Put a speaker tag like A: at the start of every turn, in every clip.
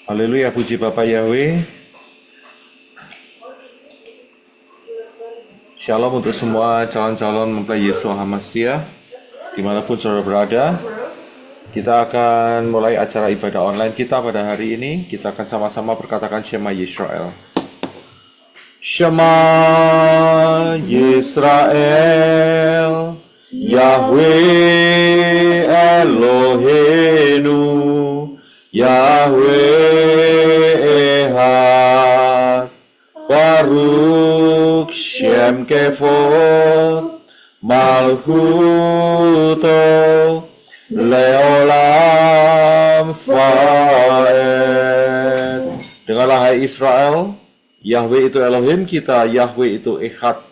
A: Haleluya, puji Bapa Yahweh. Shalom untuk semua calon-calon mempelai Yeshua HaMashiach, dimanapun saudara berada. Kita akan mulai acara ibadah online kita pada hari ini. Kita akan sama-sama berkatakan Shema Yisrael. Shema Yisrael, Yahweh Eloheinu, Yahweh Ehad, Baruch Shem Kevod, Malchuto, Leolam Faed. Dengarlah hai Israel, Yahweh itu Elohim kita, Yahweh itu Ehad.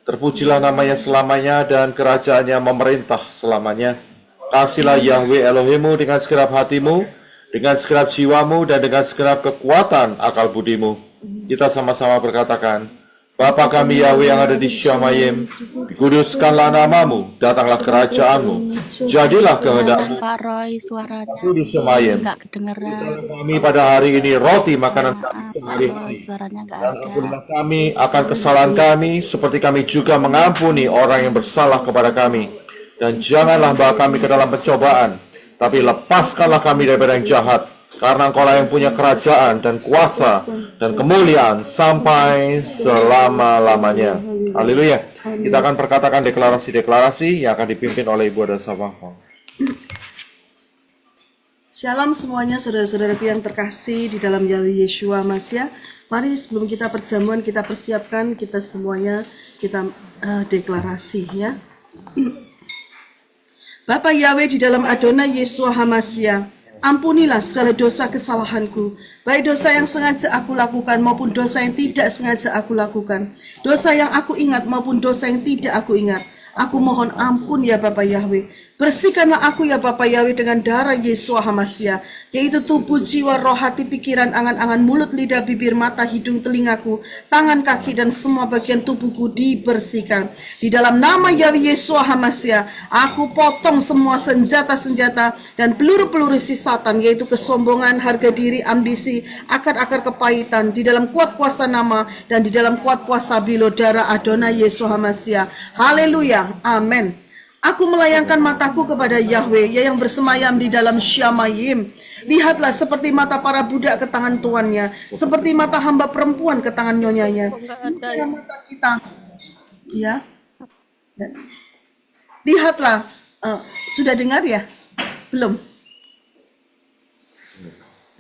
A: Terpujilah namanya selamanya dan kerajaannya memerintah selamanya. Kasihlah Yahweh Elohimu dengan segenap hatimu, dengan segenap jiwamu, dan dengan segenap kekuatan akal budimu. Kita sama-sama berkatakan, Bapa kami Yahweh yang ada di Syamayim, dikuduskanlah namamu, datanglah kerajaanmu, jadilah kehendakmu.
B: Pak Roy, suaranya
A: Aku di Syamayim.
B: nggak kedengeran.
A: Kami pada hari ini roti makanan kami sehari-hari.
B: Suaranya nggak
A: Dan
B: ada.
A: ampunilah kami akan kesalahan kami, seperti kami juga mengampuni orang yang bersalah kepada kami. Dan janganlah bawa kami ke dalam pencobaan, tapi lepaskanlah kami daripada yang jahat. Karena Engkaulah yang punya kerajaan dan kuasa dan kemuliaan sampai selama-lamanya. Haleluya. Kita akan perkatakan deklarasi-deklarasi yang akan dipimpin oleh Ibu Ada Sabafong.
C: Shalom semuanya saudara-saudaraku yang terkasih di dalam Yahweh Yeshua Masya. Mari sebelum kita perjamuan kita persiapkan kita semuanya kita deklarasi ya. Bapa Yahweh di dalam Adonai Yeshua HaMashiach, ampunilah segala dosa kesalahanku, baik dosa yang sengaja aku lakukan maupun dosa yang tidak sengaja aku lakukan, dosa yang aku ingat maupun dosa yang tidak aku ingat. Aku mohon ampun ya Bapa Yahweh. Bersihkanlah aku ya Bapa Yahweh dengan darah Yeshua HaMashiach, yaitu tubuh, jiwa, roh, hati, pikiran, angan-angan, mulut, lidah, bibir, mata, hidung, telingaku, tangan, kaki, dan semua bagian tubuhku dibersihkan. Di dalam nama Yahweh Yeshua HaMashiach, aku potong semua senjata-senjata dan peluru-peluru si Satan, yaitu kesombongan, harga diri, ambisi, akar-akar kepahitan, di dalam kuat kuasa nama dan di dalam kuat kuasa bilo darah Adonai Yeshua HaMashiach. Haleluya. Amin. Aku melayangkan mataku kepada Yahweh, ya yang bersemayam di dalam Syamayim. Lihatlah seperti mata para budak ke tangan tuannya, seperti mata hamba perempuan ke tangan nyonyanya. Bukankah mata kita, ya. Lihatlah, sudah dengar ya? Belum?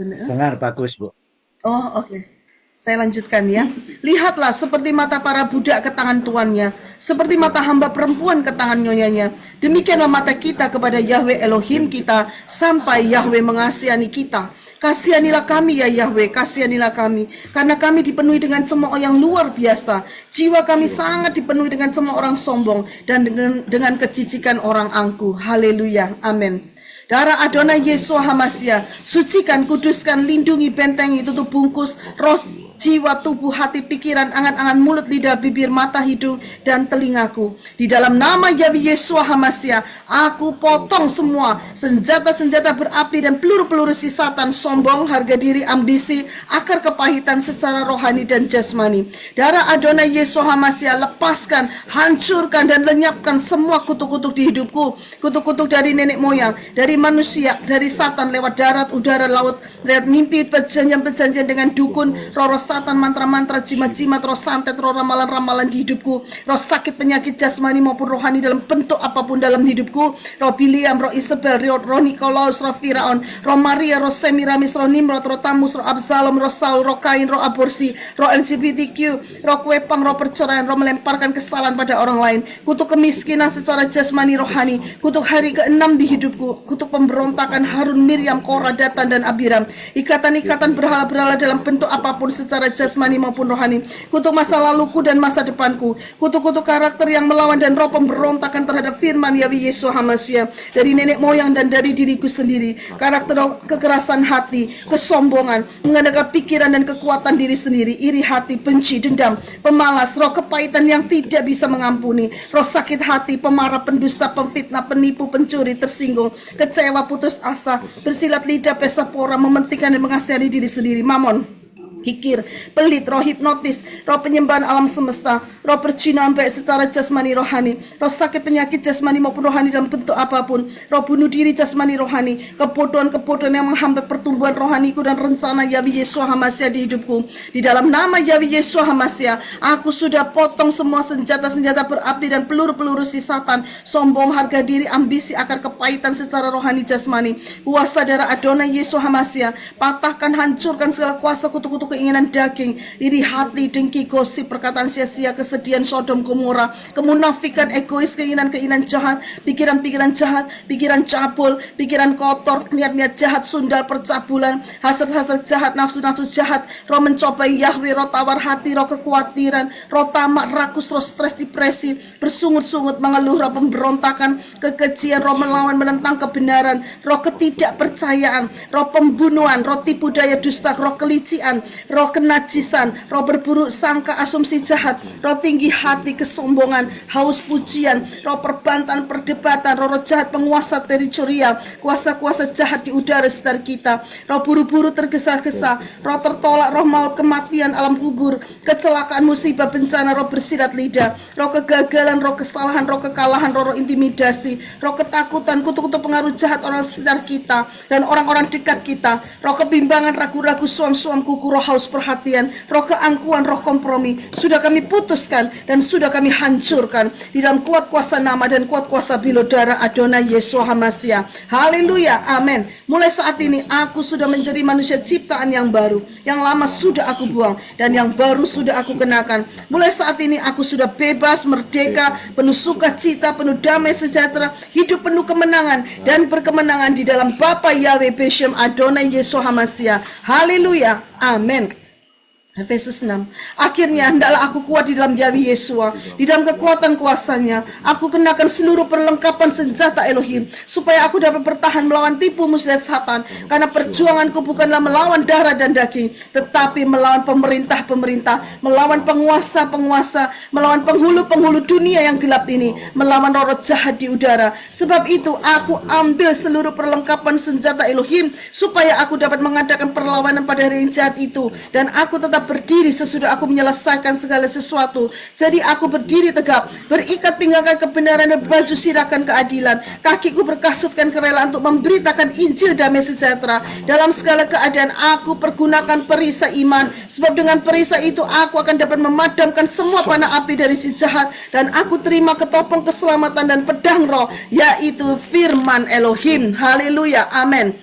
D: Dengar bagus, Bu.
C: Oh, oke. Saya lanjutkan ya. Lihatlah seperti mata para budak ke tangan tuannya, seperti mata hamba perempuan ke tangan nyonyanya. Demikianlah mata kita kepada Yahweh Elohim kita, sampai Yahweh mengasihani kita. Kasihanilah kami ya Yahweh, kasihanilah kami, karena kami dipenuhi dengan cemooh yang luar biasa. Jiwa kami sangat dipenuhi dengan cemooh orang sombong dan dengan kejijikan orang angkuh. Haleluya, amin. Darah Adonai Yeshua HaMashiach, sucikan, kuduskan, lindungi, bentengi, tutup bungkus roh, jiwa, tubuh, hati, pikiran, angan-angan, mulut, lidah, bibir, mata, hidung, dan telingaku. Di dalam nama Yahweh Yeshua HaMashiach, aku potong semua senjata-senjata berapi dan peluru-peluru si Satan, sombong, harga diri, ambisi, akar kepahitan secara rohani dan jasmani. Darah Adonai Yeshua HaMashiach, lepaskan, hancurkan, dan lenyapkan semua kutuk-kutuk di hidupku. Kutuk-kutuk dari nenek moyang, dari manusia, dari Satan, lewat darat, udara, laut, lewat mimpi, perjanjian-perjanjian dengan dukun, roh Satan, mantra-mantra, jimat-jimat, roh santet, roh ramalan-ramalan di hidupku, roh sakit, penyakit jasmani maupun rohani dalam bentuk apapun dalam hidupku, roh Biliam, roh Isabel, roh Nikolaus, roh Firaun, roh Maria, roh Semiramis, roh Nimrod, roh Tamus, roh Absalom, roh Saul, roh Kain, roh aborsi, roh LGBTQ, roh kuepang, roh perceraian, roh melemparkan kesalahan pada orang lain, kutuk kemiskinan secara jasmani rohani, kutuk hari ke-6 di hidupku, kutuk pemberontakan Harun, Miriam, Korah, Datan, dan Abiram, ikatan-ikatan berhala-berhala dalam bentuk apapun secara secara jasmani maupun rohani. Kutuk masa laluku dan masa depanku. Kutuk-kutuk karakter yang melawan dan roh pemberontakan terhadap firman Yahweh Yesus Hamasia. Dari nenek moyang dan dari diriku sendiri. Karakter roh kekerasan hati, kesombongan, mengadakan pikiran dan kekuatan diri sendiri, iri hati, benci, dendam, pemalas, roh kepahitan yang tidak bisa mengampuni, roh sakit hati, pemarah, pendusta, pemfitnah, penipu, pencuri, tersinggung, kecewa, putus asa, bersilat lidah, pesta pora, mementingkan dan mengasihani diri sendiri, mamon, kikir, pelit, roh hipnotis, roh penyembahan alam semesta, roh percinahan baik secara jasmani rohani, roh sakit penyakit jasmani maupun rohani dalam bentuk apapun, roh bunuh diri jasmani rohani, kebodohan-kebodohan yang menghambat pertumbuhan rohaniku dan rencana Yahweh Yeshua Hamasya di hidupku. Di dalam nama Yahweh Yeshua Hamasya, aku sudah potong semua senjata-senjata berapi dan peluru-peluru si Satan, sombong, harga diri, ambisi, akar kepahitan secara rohani jasmani. Kuasa darah Adonai Yeshua Hamasya, patahkan, hancurkan segala kuasa kutuk-kutuk keinginan daging, iri hati, dengki, gosip, perkataan sia-sia, kesedihan, Sodom, Gomora, kemunafikan, egois, keinginan-keinginan jahat, pikiran-pikiran jahat, pikiran cabul, pikiran kotor, niat-niat jahat, sundal, percabulan, hasad-hasad jahat, nafsu-nafsu jahat, roh mencobai Yahweh, roh tawar hati, roh kekhawatiran, roh tamak, rakus, roh stres, depresi, bersungut-sungut, mengeluh, roh pemberontakan, kekejian, roh melawan, menentang kebenaran, roh ketidakpercayaan, roh pembunuhan, roh tipu daya dusta, roh kelician, roh kenajisan, roh berburuk sangka, asumsi jahat, roh tinggi hati, kesombongan, haus pujian, roh perbantan, perdebatan, roh jahat, penguasa teritorial, kuasa-kuasa jahat di udara sekitar kita, roh buru-buru tergesa-gesa, roh tertolak, roh maut, kematian, alam kubur, kecelakaan, musibah, bencana, roh bersilat lidah, roh kegagalan, roh kesalahan, roh kekalahan, roh intimidasi, roh ketakutan, kutuk-kutuk pengaruh jahat orang sekitar kita dan orang-orang dekat kita, roh kebimbangan, ragu-ragu, suam-suam kuku, roh haus perhatian, roh keangkuhan, roh kompromi, sudah kami putuskan dan sudah kami hancurkan di dalam kuat kuasa nama dan kuat kuasa bilo darah Adonai Yeshua Hamasya. Haleluya, amin. Mulai saat ini aku sudah menjadi manusia ciptaan yang baru, yang lama sudah aku buang dan yang baru sudah aku kenakan. Mulai saat ini aku sudah bebas, merdeka, penuh sukacita, penuh damai sejahtera, hidup penuh kemenangan dan berkemenangan di dalam Bapa Yahweh Beshem Adonai Yeshua Hamasya. Haleluya, amin. Efesus 6. Akhirnya hendaklah aku kuat di dalam Yahweh Yeshua, di dalam kekuatan kuasanya. Aku kenakan seluruh perlengkapan senjata Elohim, supaya aku dapat bertahan melawan tipu muslihat Satan. Karena perjuanganku bukanlah melawan darah dan daging, tetapi melawan pemerintah-pemerintah, melawan penguasa-penguasa, melawan penghulu-penghulu dunia yang gelap ini, melawan roh jahat di udara. Sebab itu aku ambil seluruh perlengkapan senjata Elohim, supaya aku dapat mengadakan perlawanan pada hari yang jahat itu, dan aku tetap berdiri sesudah aku menyelesaikan segala sesuatu. Jadi aku berdiri tegap, berikat pinggangkan kebenaran dan baju sirahkan keadilan. Kakiku berkasutkan kerelaan untuk memberitakan Injil damai sejahtera. Dalam segala keadaan aku pergunakan perisai iman, sebab dengan perisai itu aku akan dapat memadamkan semua panah api dari si jahat. Dan aku terima ketopong keselamatan dan pedang roh, yaitu firman Elohim. Haleluya, amin.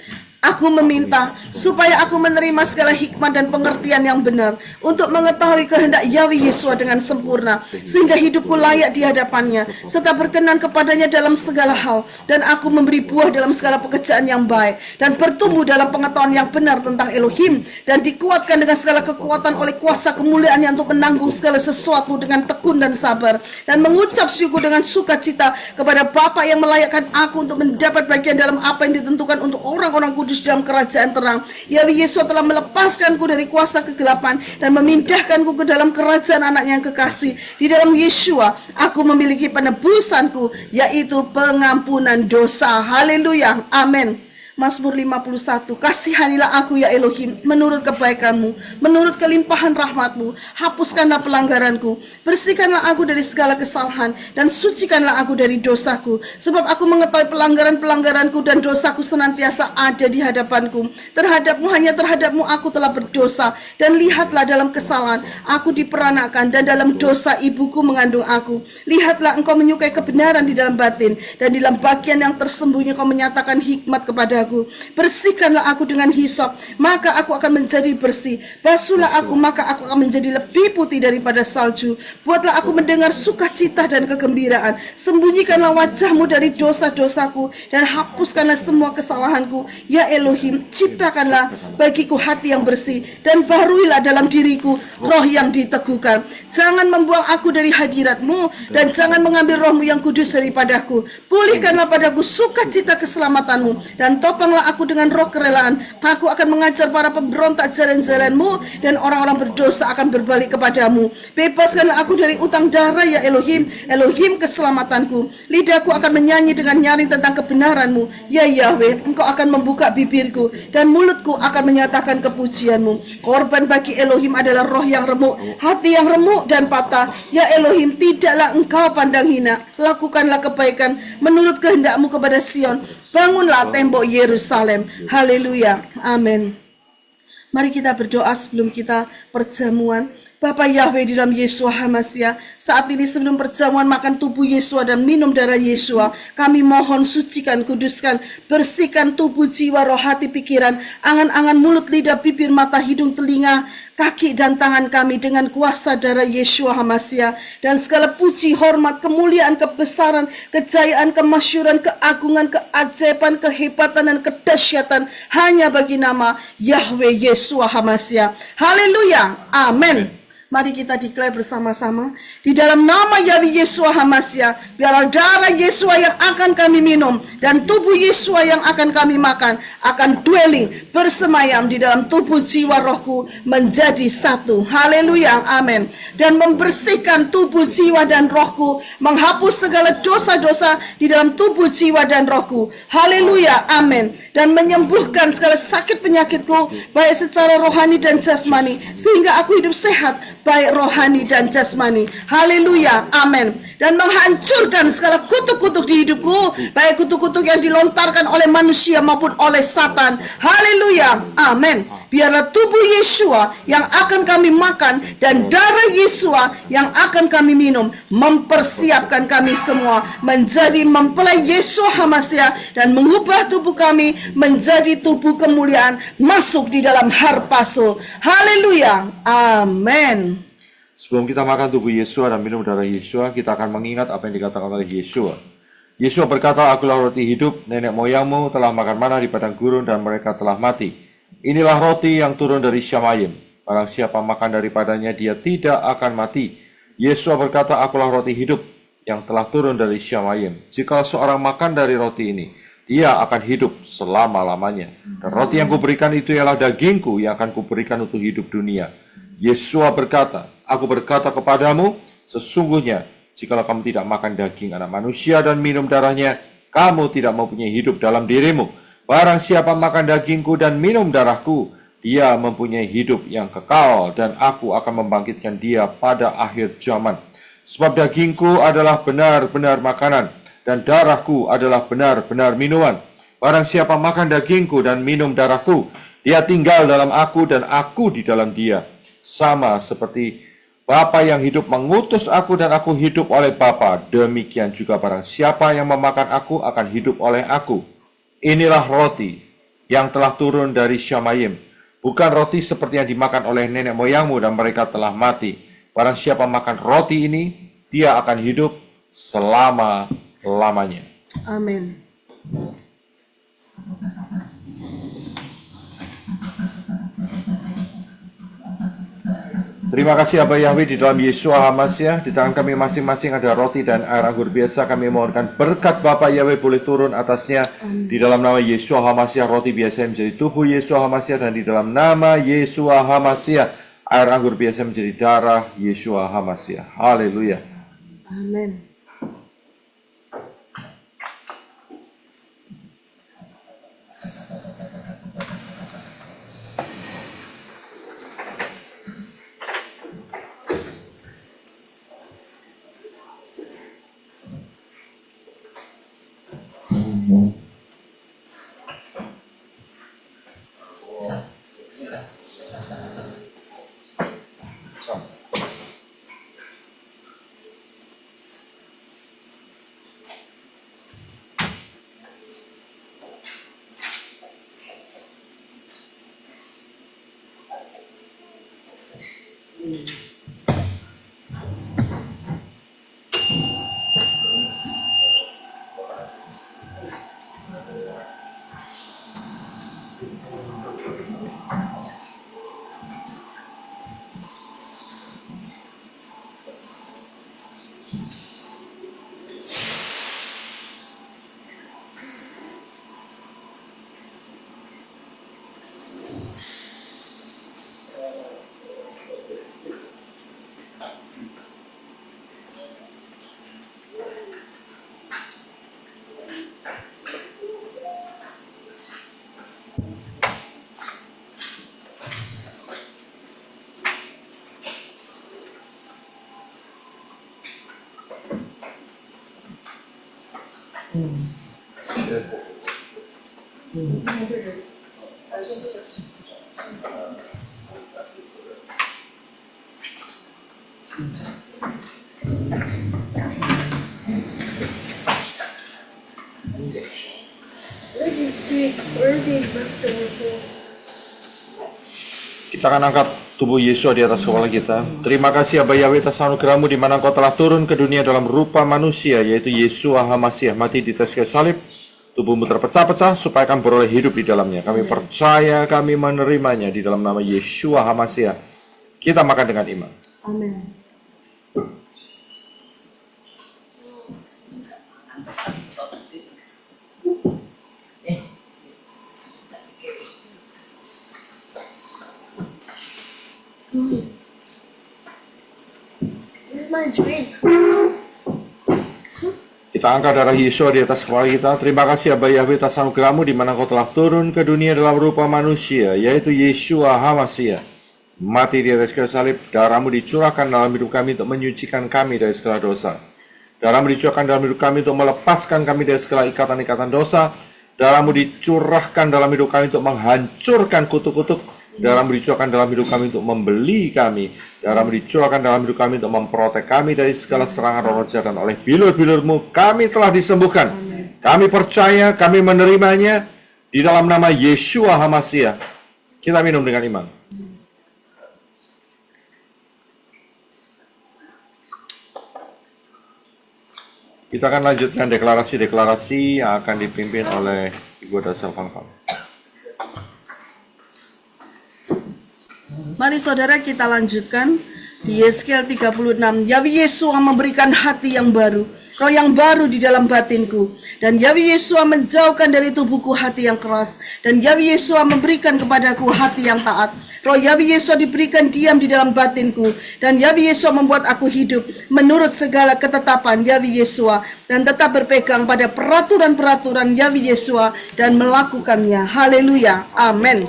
C: Aku meminta supaya aku menerima segala hikmat dan pengertian yang benar untuk mengetahui kehendak Yahweh Yeshua dengan sempurna, sehingga hidupku layak di hadapannya serta berkenan kepadanya dalam segala hal, dan aku memberi buah dalam segala pekerjaan yang baik dan bertumbuh dalam pengetahuan yang benar tentang Elohim, dan dikuatkan dengan segala kekuatan oleh kuasa kemuliaannya untuk menanggung segala sesuatu dengan tekun dan sabar, dan mengucap syukur dengan sukacita kepada Bapa yang melayakkan aku untuk mendapat bagian dalam apa yang ditentukan untuk orang-orang kudus dalam kerajaan terang. Yahweh Yesus telah melepaskanku dari kuasa kegelapan dan memindahkanku ke dalam kerajaan anaknya yang kekasih. Di dalam Yeshua aku memiliki penebusanku, yaitu pengampunan dosa. Haleluya, amin. Mazmur 51. Kasihanilah aku ya Elohim, menurut kebaikanmu, menurut kelimpahan rahmatmu. Hapuskanlah pelanggaranku, bersihkanlah aku dari segala kesalahan, dan sucikanlah aku dari dosaku. Sebab aku mengetahui pelanggaran-pelanggaranku dan dosaku senantiasa ada di hadapanku. Terhadapmu, hanya terhadapmu aku telah berdosa. Dan lihatlah, dalam kesalahan aku diperanakan, dan dalam dosa ibuku mengandung aku. Lihatlah, engkau menyukai kebenaran di dalam batin, dan di dalam bagian yang tersembunyi kau menyatakan hikmat kepada kepadaku. Bersihkanlah aku dengan hisop, maka aku akan menjadi bersih. Basuhlah aku, maka aku akan menjadi lebih putih daripada salju. Buatlah aku mendengar sukacita dan kegembiraan. Sembunyikanlah wajahmu dari dosa-dosaku dan hapuskanlah semua kesalahanku. Ya Elohim, ciptakanlah bagiku hati yang bersih dan baruilah dalam diriku roh yang diteguhkan. Jangan membuang aku dari hadiratmu dan jangan mengambil rohmu yang kudus daripadaku. Pulihkanlah padaku sukacita keselamatanmu dan topanglah aku dengan roh kerelaan. Aku akan mengajar para pemberontak jalan-jalanmu dan orang-orang berdosa akan berbalik kepadamu. Bebaskanlah aku dari utang darah ya Elohim, Elohim keselamatanku. Lidahku akan menyanyi dengan nyaring tentang kebenaranmu. Ya Yahweh, engkau akan membuka bibirku dan mulutku akan menyatakan kepujianmu. Korban bagi Elohim adalah roh yang remuk, hati yang remuk dan patah. Ya Elohim, tidaklah engkau pandang hina. Lakukanlah kebaikan menurut kehendakmu kepada Sion. Bangunlah tembok Yerusalem. Haleluya. Amin. Mari kita berdoa sebelum kita perjamuan. Bapa Yahweh di dalam Yesua HaMasiah, saat ini sebelum perjamuan makan tubuh Yesua dan minum darah Yesua, kami mohon sucikan, kuduskan, bersihkan tubuh, jiwa, roh, hati, pikiran, angan-angan, mulut, lidah, bibir, mata, hidung, telinga, kaki dan tangan kami dengan kuasa darah Yesua HaMasiah. Dan segala puji, hormat, kemuliaan, kebesaran, kejayaan, kemasyuran, keagungan, keajaiban, kehebatan dan kedahsyatan hanya bagi nama Yahweh Yesua HaMasiah. Haleluya. Amin. Mari kita declare bersama-sama. Di dalam nama Yahweh Yesua HaMasiah, biarlah darah Yesua yang akan kami minum dan tubuh Yesua yang akan kami makan akan dwelling, bersemayam di dalam tubuh, jiwa, rohku menjadi satu. Haleluya, amin. Dan membersihkan tubuh, jiwa, dan rohku, menghapus segala dosa-dosa di dalam tubuh, jiwa, dan rohku. Haleluya, amin. Dan menyembuhkan segala sakit penyakitku, baik secara rohani dan jasmani, sehingga aku hidup sehat, baik rohani dan jasmani. Haleluya, amin. Dan menghancurkan segala kutuk-kutuk di hidupku, baik kutuk-kutuk yang dilontarkan oleh manusia maupun oleh Satan. Haleluya, amin. Biarlah tubuh Yesua yang akan kami makan dan darah Yesua yang akan kami minum mempersiapkan kami semua menjadi mempelai Yesua HaMasiah dan mengubah tubuh kami menjadi tubuh kemuliaan masuk di dalam harpaso. Haleluya, amin.
A: Sebelum kita makan tubuh Yesua dan minum darah Yesua, kita akan mengingat apa yang dikatakan oleh Yesua. Yesua berkata, "Akulah roti hidup, nenek moyangmu telah makan mana di padang gurun dan mereka telah mati. Inilah roti yang turun dari Syamayim. Barang siapa makan daripadanya, dia tidak akan mati." Yesua berkata, "Akulah roti hidup yang telah turun dari Syamayim. Jika seorang makan dari roti ini, dia akan hidup selama-lamanya. Dan roti yang kuberikan itu ialah dagingku yang akan kuberikan untuk hidup dunia." Yesua berkata, "Aku berkata kepadamu, sesungguhnya jikalau kamu tidak makan daging anak manusia dan minum darahnya, kamu tidak mempunyai hidup dalam dirimu. Barang siapa makan dagingku dan minum darahku, dia mempunyai hidup yang kekal, dan aku akan membangkitkan dia pada akhir zaman. Sebab dagingku adalah benar-benar makanan, dan darahku adalah benar-benar minuman. Barang siapa makan dagingku dan minum darahku, dia tinggal dalam aku dan aku di dalam dia. Sama seperti Bapa yang hidup mengutus aku dan aku hidup oleh Bapa, demikian juga barang siapa yang memakan aku akan hidup oleh aku. Inilah roti yang telah turun dari Syamayim, bukan roti seperti yang dimakan oleh nenek moyangmu dan mereka telah mati. Barang siapa makan roti ini, dia akan hidup selama-lamanya."
C: Amin.
A: Terima kasih Abah Yahweh, di dalam Yesua HaMasiah, di tangan kami masing-masing ada roti dan air anggur biasa. Kami mohonkan berkat Bapa Yahweh boleh turun atasnya. Di dalam nama Yesua HaMasiah, roti biasa menjadi tubuh Yesua HaMasiah, dan di dalam nama Yesua HaMasiah, air anggur biasa menjadi darah Yesua HaMasiah. Haleluya.
C: Amin.
A: Kita akan angkat tubuh Yesus di atas kepala kita. Terima kasih Aba Yahweh atas anugerah-Mu di mana Engkau telah turun ke dunia dalam rupa manusia, yaitu Yesus HaMasiah, mati di atas kayu salib. Tubuh-Mu terpecah-pecah supaya kami beroleh hidup di dalamnya. Kami percaya, kami menerimanya di dalam nama Yesus HaMasiah. Kita makan dengan iman.
C: Amin.
B: My drink.
A: Kita angkat darah Yesus di atas kepala kita. Terima kasih Aba Yahweh atas anugerah-Mu di mana Engkau telah turun ke dunia dalam rupa manusia, yaitu Yesus HaMasiah, mati di atas kayu salib. Darah-Mu dicurahkan dalam hidup kami untuk menyucikan kami dari segala dosa. Darah-Mu dicurahkan dalam hidup kami untuk melepaskan kami dari segala ikatan-ikatan dosa. Darah-Mu dicurahkan dalam hidup kami untuk menghancurkan kutuk-kutuk. Darah-Mu dicurahkan dalam hidup kami untuk membeli kami. Darah-Mu dicurahkan dalam hidup kami untuk memprotek kami dari segala serangan roh jahat, dan oleh bilur-bilur-Mu kami telah disembuhkan. Kami percaya, kami menerimanya di dalam nama Yesus HaMasiah. Kita minum dengan iman. Kita akan lanjutkan deklarasi-deklarasi yang akan dipimpin oleh Ibu Dasar Fangfang.
C: Mari saudara kita lanjutkan di Yeskiel 36. Yahweh Yesua memberikan hati yang baru, roh yang baru di dalam batinku. Dan Yahweh Yesua menjauhkan dari tubuhku hati yang keras. Dan Yahweh Yesua memberikan kepadaku hati yang taat. Roh Yahweh Yesua diberikan diam di dalam batinku. Dan Yahweh Yesua membuat aku hidup menurut segala ketetapan Yahweh Yesua, dan tetap berpegang pada peraturan-peraturan Yahweh Yesua dan melakukannya. Haleluya. Amin.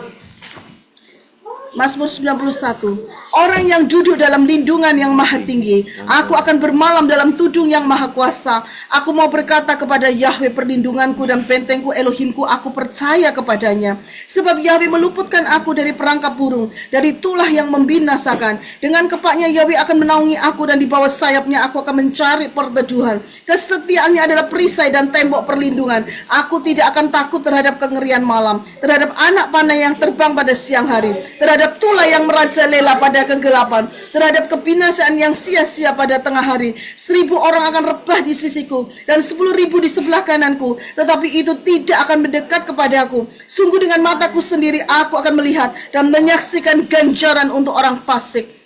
C: Mazmur 91. Orang yang duduk dalam lindungan yang maha tinggi, aku akan bermalam dalam tudung yang maha kuasa. Aku mau berkata kepada Yahweh perlindunganku dan bentengku, Elohimku, aku percaya kepadanya. Sebab Yahweh meluputkan aku dari perangkap burung, dari tulah yang membinasakan. Dengan kepaknya Yahweh akan menaungi aku, dan di bawah sayapnya aku akan mencari perteduhan. Kesetiaannya adalah perisai dan tembok perlindungan. Aku tidak akan takut terhadap kengerian malam, terhadap anak panah yang terbang pada siang hari, terhadap tulah yang merajalela pada kegelapan, terhadap kebinasaan yang sia-sia pada tengah hari. 1000 orang akan rebah di sisiku dan 10.000 di sebelah kananku, tetapi itu tidak akan mendekat kepadaku. Sungguh dengan mataku sendiri aku akan melihat dan menyaksikan ganjaran untuk orang fasik.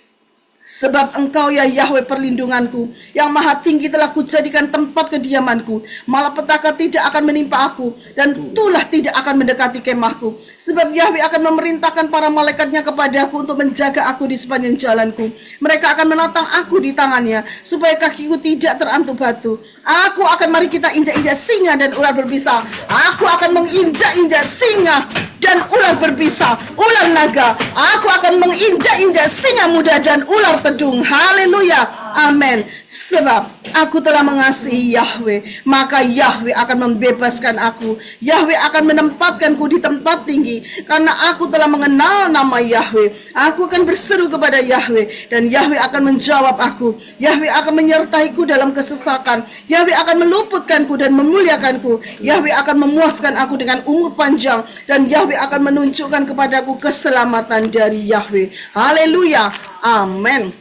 C: Sebab Engkau ya Yahweh perlindunganku, yang maha tinggi telah kujadikan tempat kediamanku. Malapetaka tidak akan menimpa aku, dan tulah tidak akan mendekati kemahku. Sebab Yahweh akan memerintahkan para malaikatnya kepadaku untuk menjaga aku di sepanjang jalanku. Mereka akan menatang aku di tangannya, supaya kakiku tidak terantuk batu. Aku akan, mari kita injak-injak singa dan ular berbisa. Aku akan menginjak-injak singa dan ular berbisa, ular naga. Aku akan menginjak-injak singa muda dan ular tedung. Haleluya. Amin. Sebab aku telah mengasihi Yahweh, maka Yahweh akan membebaskan aku. Yahweh akan menempatkanku di tempat tinggi, karena aku telah mengenal nama Yahweh. Aku akan berseru kepada Yahweh, dan Yahweh akan menjawab aku. Yahweh akan menyertaiku dalam kesesakan. Yahweh akan meluputkanku dan memuliakanku. Yahweh akan memuaskan aku dengan umur panjang, dan Yahweh akan menunjukkan kepadaku keselamatan dari Yahweh. Haleluya. Amin.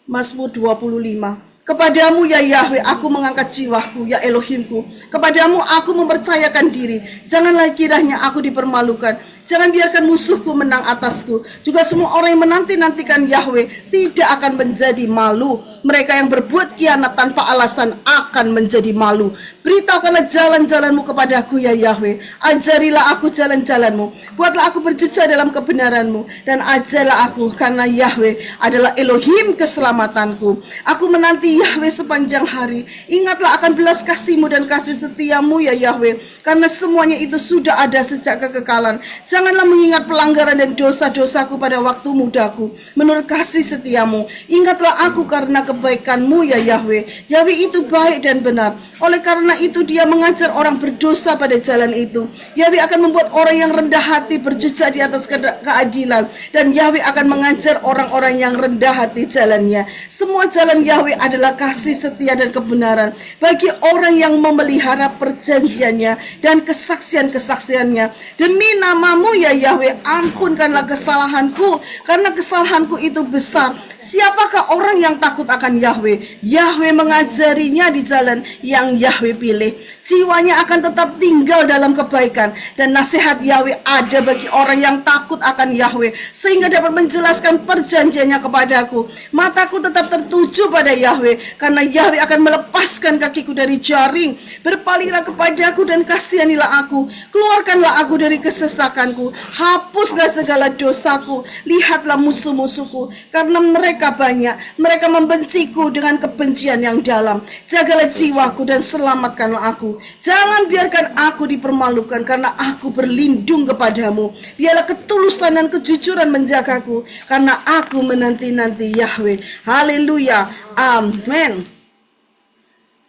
C: Mazmur 25. Kepadamu ya Yahweh aku mengangkat jiwaku, ya Elohimku. Kepadamu aku mempercayakan diri. Janganlah kiranya aku dipermalukan. Jangan biarkan musuhku menang atasku. Juga semua orang yang menanti-nantikan Yahweh tidak akan menjadi malu. Mereka yang berbuat khianat tanpa alasan akan menjadi malu. Beritahukanlah jalan-jalanmu kepadaku ya Yahweh. Ajarilah aku jalan-jalanmu. Buatlah aku berjejak dalam kebenaranmu. Dan ajarlah aku, karena Yahweh adalah Elohim keselamatanku. Aku menanti Yahweh sepanjang hari. Ingatlah akan belas kasih-Mu dan kasih setiamu ya Yahweh, karena semuanya itu sudah ada sejak kekekalan. Janganlah mengingat pelanggaran dan dosa-dosaku pada waktu mudaku. Menurut kasih setiamu, ingatlah aku karena kebaikan-Mu ya Yahweh. Yahweh itu baik dan benar. Oleh karena itu dia mengajar orang berdosa pada jalan itu. Yahweh akan membuat orang yang rendah hati berjejak di atas keadilan. Dan Yahweh akan mengajar orang-orang yang rendah hati jalannya. Semua jalan Yahweh adalah kasih setia dan kebenaran bagi orang yang memelihara perjanjiannya dan kesaksian-kesaksiannya. Demi nama-Mu ya Yahweh, ampunkanlah kesalahanku, karena kesalahanku itu besar. Siapakah orang yang takut akan Yahweh? Yahweh mengajarinya di jalan yang Yahweh pilih. Jiwanya akan tetap tinggal dalam kebaikan, dan nasihat Yahweh ada bagi orang yang takut akan Yahweh, sehingga dapat menjelaskan perjanjiannya kepadaku. Mataku tetap tertuju pada Yahweh, karena Yahweh akan melepaskan kakiku dari jaring. Berpalinglah kepadaku dan kasihanilah aku. Keluarkanlah aku dari kesesakanku. Hapuslah segala dosaku. Lihatlah musuh-musuhku, karena mereka banyak. Mereka membenciku dengan kebencian yang dalam. Jagalah jiwaku dan selamatkanlah aku. Jangan biarkan aku dipermalukan, karena aku berlindung kepadamu. Biarlah ketulusan dan kejujuran menjagaku, karena aku menanti-nanti Yahweh. Haleluya. Amin.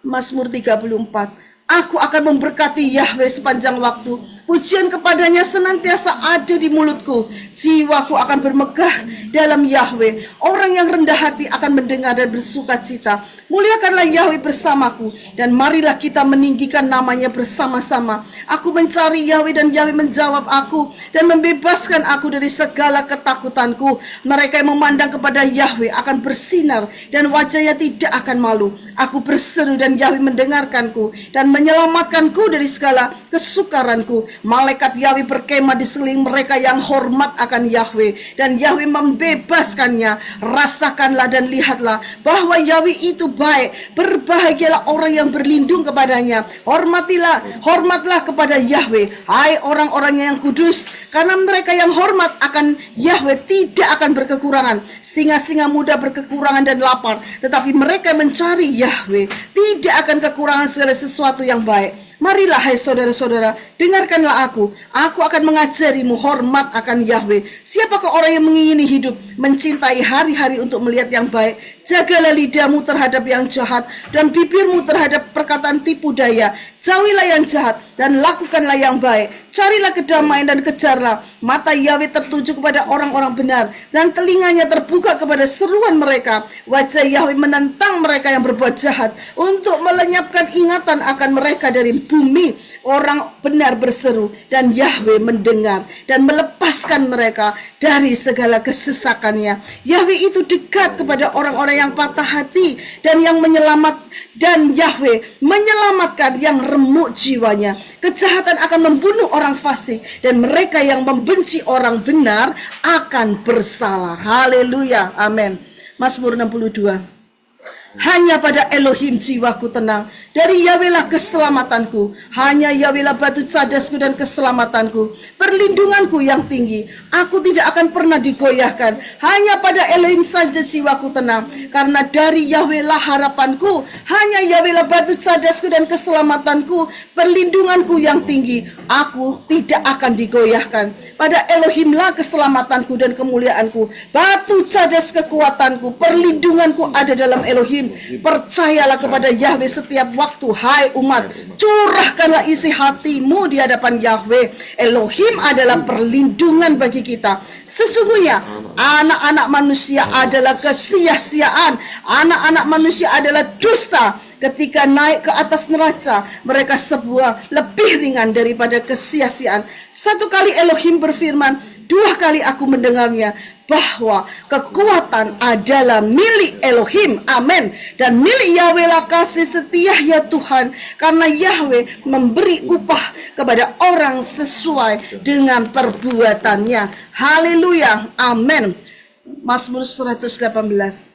C: Mazmur 34. Aku akan memberkati Yahweh sepanjang waktu. Pujian kepadanya senantiasa ada di mulutku. Jiwaku akan bermegah dalam Yahweh. Orang yang rendah hati akan mendengar dan bersuka cita. Muliakanlah Yahweh bersamaku, dan marilah kita meninggikan namanya bersama-sama. Aku mencari Yahweh, dan Yahweh menjawab aku dan membebaskan aku dari segala ketakutanku. Mereka yang memandang kepada Yahweh akan bersinar, dan wajahnya tidak akan malu. Aku berseru, dan Yahweh mendengarkanku dan menyelamatkanku dari segala kesukaranku. Malaikat Yahweh berkemah di sekeliling mereka yang hormat akan Yahweh, dan Yahweh membebaskannya. Rasakanlah dan lihatlah bahwa Yahweh itu baik. Berbahagialah orang yang berlindung kepadanya. Hormatlah kepada Yahweh, hai orang-orangnya yang kudus, karena mereka yang hormat akan Yahweh tidak akan berkekurangan. Singa-singa muda berkekurangan dan lapar, tetapi mereka mencari Yahweh tidak akan kekurangan segala sesuatu yang baik. Marilah hai saudara-saudara, dengarkanlah aku. Aku akan mengajarimu hormat akan Yahweh. Siapakah orang yang mengingini hidup, mencintai hari-hari untuk melihat yang baik? Jagalah lidahmu terhadap yang jahat, dan bibirmu terhadap perkataan tipu daya. Jauhilah yang jahat dan lakukanlah yang baik. Carilah kedamaian dan kejarlah. Mata Yahweh tertuju kepada orang-orang benar, dan telinganya terbuka kepada seruan mereka. Wajah Yahweh menentang mereka yang berbuat jahat, untuk melenyapkan ingatan akan mereka dari bumi. Orang benar berseru, dan Yahweh mendengar dan melepaskan mereka dari segala kesesakannya. Yahweh itu dekat kepada orang-orang yang patah hati, dan Yahweh menyelamatkan yang remuk jiwanya. Kejahatan akan membunuh orang fasik, dan mereka yang membenci orang benar akan bersalah. Haleluya. Amin. Mazmur 62. Hanya pada Elohim jiwaku tenang. Dari Yahweh lah keselamatanku. Hanya Yahweh lah batu cadasku dan keselamatanku. Perlindunganku yang tinggi. Aku tidak akan pernah digoyahkan. Hanya pada Elohim saja jiwaku tenang. Karena dari Yahweh lah harapanku. Hanya Yahweh lah batu cadasku dan keselamatanku. Perlindunganku yang tinggi. Aku tidak akan digoyahkan. Pada Elohim lah keselamatanku dan kemuliaanku. Batu cadas kekuatanku. Perlindunganku ada dalam Elohim. Percayalah kepada Yahweh setiap waktu, hai umat. Curahkanlah isi hatimu di hadapan Yahweh. Elohim adalah perlindungan bagi kita. Sesungguhnya anak-anak manusia adalah kesia-siaan. Anak-anak manusia adalah dusta. Ketika naik ke atas neraca, mereka sebuah lebih ringan daripada kesia-siaan. Satu kali Elohim berfirman, dua kali aku mendengarnya, bahwa kekuatan adalah milik Elohim, amin. Dan milik Yahweh lah kasih setia ya Tuhan, karena Yahweh memberi upah kepada orang sesuai dengan perbuatannya. Haleluya, amin. Mazmur 118.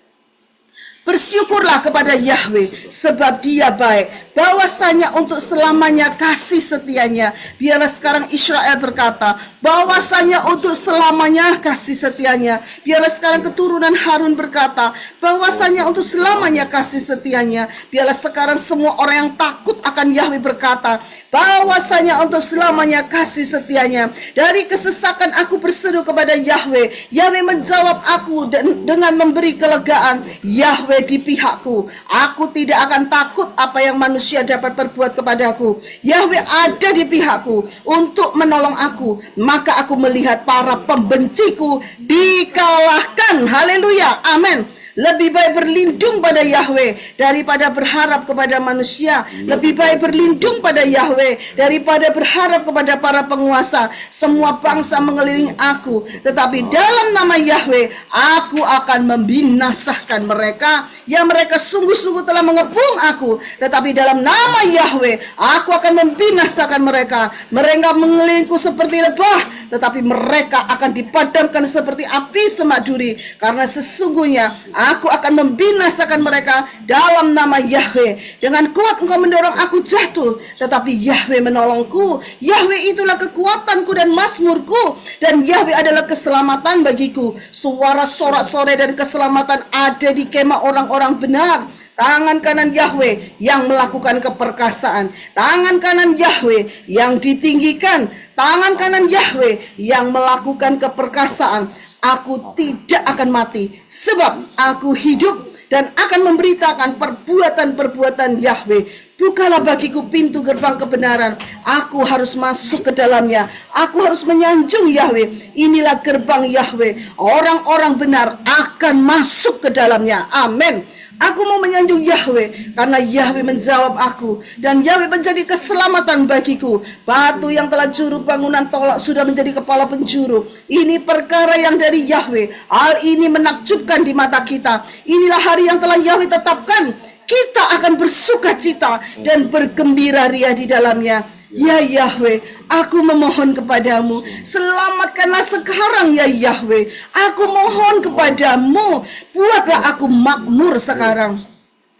C: Bersyukurlah kepada Yahweh, sebab Dia baik. Bahwasanya untuk selamanya kasih setianya. Biarlah sekarang Israel berkata, bahwasanya untuk selamanya kasih setianya. Biarlah sekarang keturunan Harun berkata, bahwasanya untuk selamanya kasih setianya. Biarlah sekarang semua orang yang takut akan Yahweh berkata, bahwasanya untuk selamanya kasih setianya. Dari kesesakan aku berseru kepada Yahweh. Yahweh menjawab aku dengan memberi kelegaan. Yahweh di pihakku. Aku tidak akan takut apa yang manusia dapat berbuat kepadaku. Yahweh ada di pihakku untuk menolong aku. Maka aku melihat para pembenciku dikalahkan. Haleluya, amin. Lebih baik berlindung pada Yahweh daripada berharap kepada manusia. Lebih baik berlindung pada Yahweh daripada berharap kepada para penguasa. Semua bangsa mengelilingi aku, tetapi dalam nama Yahweh aku akan membinasakan mereka. Ya, mereka sungguh-sungguh telah mengepung aku, tetapi dalam nama Yahweh aku akan membinasakan mereka. Mereka mengelilingku seperti lebah, tetapi mereka akan dipadamkan seperti api semak duri. Karena sesungguhnya aku akan membinasakan mereka dalam nama Yahweh. Dengan kuat engkau mendorong aku jatuh, tetapi Yahweh menolongku. Yahweh itulah kekuatanku dan mazmurku, dan Yahweh adalah keselamatan bagiku. Suara sorak-sorai dan keselamatan ada di kemah orang-orang benar. Tangan kanan Yahweh yang melakukan keperkasaan. Tangan kanan Yahweh yang ditinggikan. Tangan kanan Yahweh yang melakukan keperkasaan. Aku tidak akan mati, sebab aku hidup dan akan memberitakan perbuatan-perbuatan Yahweh. Bukalah bagiku pintu gerbang kebenaran. Aku harus masuk ke dalamnya. Aku harus menyanjung Yahweh. Inilah gerbang Yahweh. Orang-orang benar akan masuk ke dalamnya. Amin. Aku mau menyanjung Yahweh, karena Yahweh menjawab aku, dan Yahweh menjadi keselamatan bagiku. Batu yang telah juru bangunan tolak sudah menjadi kepala penjuru. Ini perkara yang dari Yahweh. Hal ini menakjubkan di mata kita. Inilah hari yang telah Yahweh tetapkan. Kita akan bersuka cita dan bergembira ria di dalamnya. Ya Yahweh, aku memohon kepadamu, selamatkanlah sekarang ya Yahweh. Aku mohon kepadamu, buatlah aku makmur sekarang.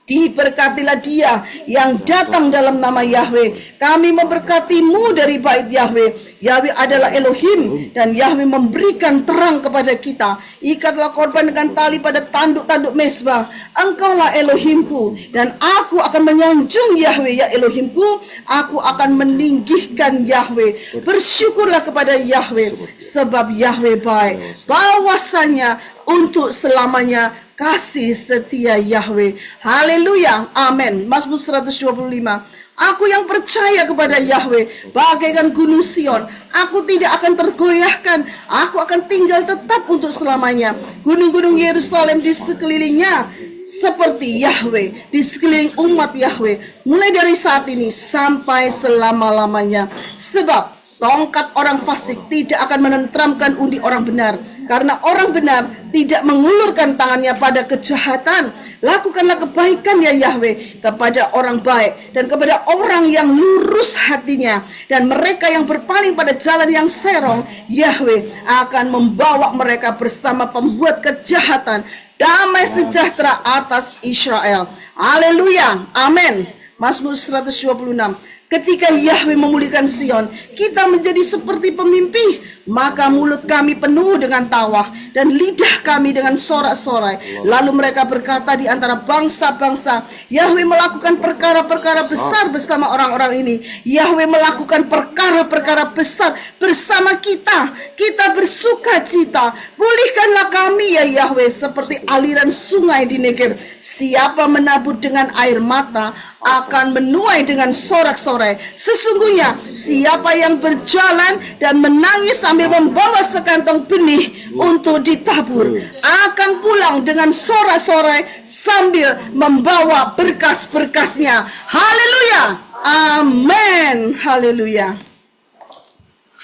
C: Diberkatilah dia yang datang dalam nama Yahweh. Kami memberkatimu dari bait Yahweh. Yahweh adalah Elohim, dan Yahweh memberikan terang kepada kita. Ikatlah korban dengan tali pada tanduk-tanduk mezbah. Engkaulah Elohimku, dan aku akan menyanjung Yahweh ya Elohimku. Aku akan meninggikan Yahweh. Bersyukurlah kepada Yahweh, sebab Yahweh baik. Bahwasanya untuk selamanya kasih setia Yahweh. Haleluya, amin. Mazmur 125. Aku yang percaya kepada Yahweh bagaikan gunung Sion. Aku tidak akan tergoyahkan. Aku akan tinggal tetap untuk selamanya. Gunung-gunung Yerusalem di sekelilingnya seperti Yahweh di sekeliling umat Yahweh, mulai dari saat ini sampai selama-lamanya. Sebab tongkat orang fasik tidak akan menenteramkan undi orang benar, karena orang benar tidak mengulurkan tangannya pada kejahatan. Lakukanlah kebaikan ya Yahweh kepada orang baik dan kepada orang yang lurus hatinya, dan mereka yang berpaling pada jalan yang serong, Yahweh akan membawa mereka bersama pembuat kejahatan damai sejahtera atas Israel. Haleluya, amin. Mazmur 126. Ketika Yahweh memulihkan Sion, kita menjadi seperti pemimpi, maka mulut kami penuh dengan tawa dan lidah kami dengan sorak-sorai. Lalu mereka berkata di antara bangsa-bangsa, Yahweh melakukan perkara-perkara besar bersama orang-orang ini. Yahweh melakukan perkara-perkara besar bersama kita. Kita bersuka cita. Pulihkanlah kami ya Yahweh seperti aliran sungai di Negeb. Siapa menabur dengan air mata akan menuai dengan sorak-sorai. Sesungguhnya siapa yang berjalan dan menangis sambil membawa sekantong benih untuk ditabur akan pulang dengan sorak-sorai sambil membawa berkas-berkasnya. Haleluya, amin, haleluya.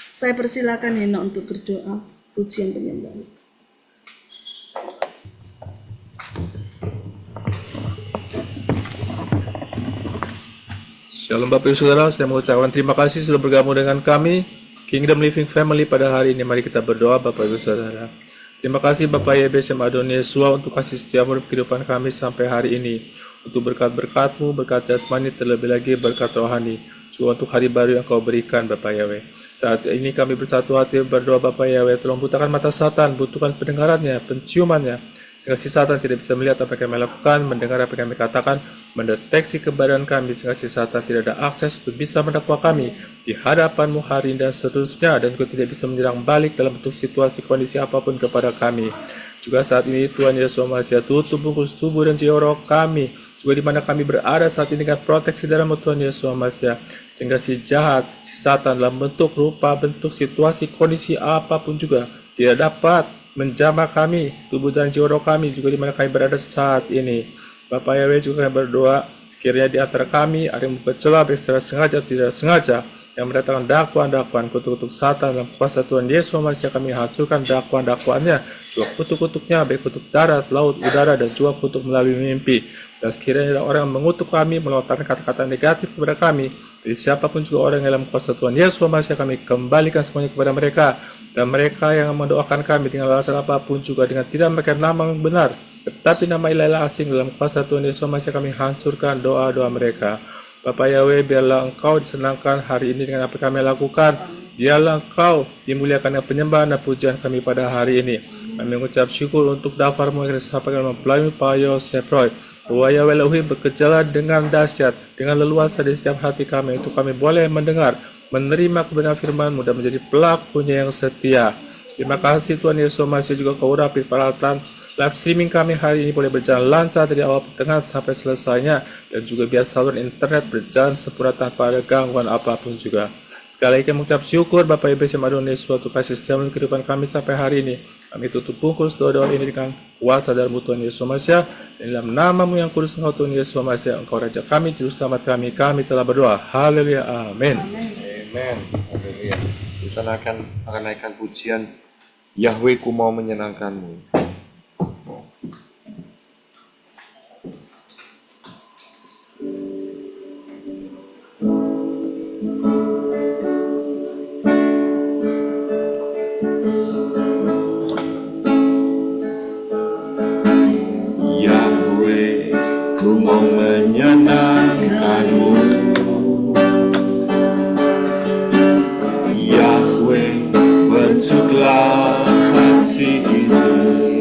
C: Saya persilakan Hena untuk berdoa pujian penyembahan.
E: Shalom Bapak Ibu Saudara, saya mengucapkan terima kasih sudah bergabung dengan kami Kingdom Living Family pada hari ini. Mari kita berdoa Bapak Ibu Saudara. Terima kasih Bapak YBSM Adon Yesua untuk kasih setiap kehidupan kami sampai hari ini. Untuk berkat-berkat-Mu, berkat jasmani, terlebih lagi berkat rohani. Juga untuk hari baru yang Kau berikan Bapak Yahweh. Saat ini kami bersatu hati berdoa Bapak Yahweh, tolong bukakan mata Satan, butuhkan pendengarannya, penciumannya, sehingga si Satan tidak bisa melihat apa yang kami lakukan, mendengar apa yang kami katakan, mendeteksi keberadaan kami, sehingga si Satan tidak ada akses untuk bisa mendakwa kami di hadapan-Mu hari ini dan seterusnya, dan Kau tidak bisa menyerang balik dalam bentuk situasi kondisi apapun kepada kami. Juga saat ini Tuhan Yesus Masih tutup bungkus tubuh dan jiwa roh kami, juga di mana kami berada saat ini dengan proteksi dalam Tuhan Yesus Masih, sehingga si jahat, si Satan dalam bentuk rupa, bentuk situasi, kondisi apapun juga tidak dapat menjamah kami, tubuh dan jiwa roh kami, juga di mana kami berada saat ini. Bapak Yahweh, juga kami berdoa sekiranya di antara kami ada yang bercela baik secara sengaja atau tidak sengaja, yang mendatangkan dakwaan-dakwaan, kutuk-kutuk Satan dalam kuasa Tuhan Yesus Masih, kami hancurkan dakwaan-dakwaannya, juga kutuk-kutuknya baik kutuk darat, laut, udara, dan juga kutuk melalui mimpi. Dan sekiranya ada orang yang mengutuk kami, melontarkan kata-kata negatif kepada kami, dari siapapun juga orang yang dalam kuasa Tuhan Yesus Masih, kami kembalikan semuanya kepada mereka. Dan mereka yang mendoakan kami dengan alasan apapun, juga dengan tidak memakai nama yang benar, tetapi nama ilah asing, dalam kuasa Tuhan Yesus Masih, kami hancurkan doa-doa mereka. Bapak Yahweh, biarlah Engkau disenangkan hari ini dengan apa yang kami lakukan. Biarlah Engkau dimuliakan dengan penyembahan dan pujian kami pada hari ini. Kami mengucap syukur untuk daftar-Mu yang disampaikan melalui Pak Yosef Roy. Bahwa Yahweh Elohim bekerja dengan dahsyat, dengan leluasa di setiap hati kami, untuk kami boleh mendengar, menerima kebenaran firman-Mu dan menjadi pelakunya yang setia. Terima kasih Tuhan Yesus Masih, juga Kau urapi peralatan live streaming kami hari ini boleh berjalan lancar dari awal pertengahan sampai selesainya, dan juga biar saluran internet berjalan sempurna tanpa ada gangguan apapun juga. Sekali lagi kami mengucap syukur Bapak Ibu yang Adonai suatu kasih setia dalam kehidupan kami sampai hari ini. Kami tutup bungkus doa-doa ini dengan kuasa dalam Tuhan Yesus Masih, dan dalam nama-Mu yang kudus Engkau Tuhan Yesus Masih, Engkau Raja kami, Juru Selamat kami telah berdoa. Haleluya, amin.
A: Amen. Haleluya. Kita akan naikkan pujian Yahweh, ku mau menyenangkan-Mu. Yahweh, ku mau menyenangkan-Mu. Yahweh, bentuklah hati ini.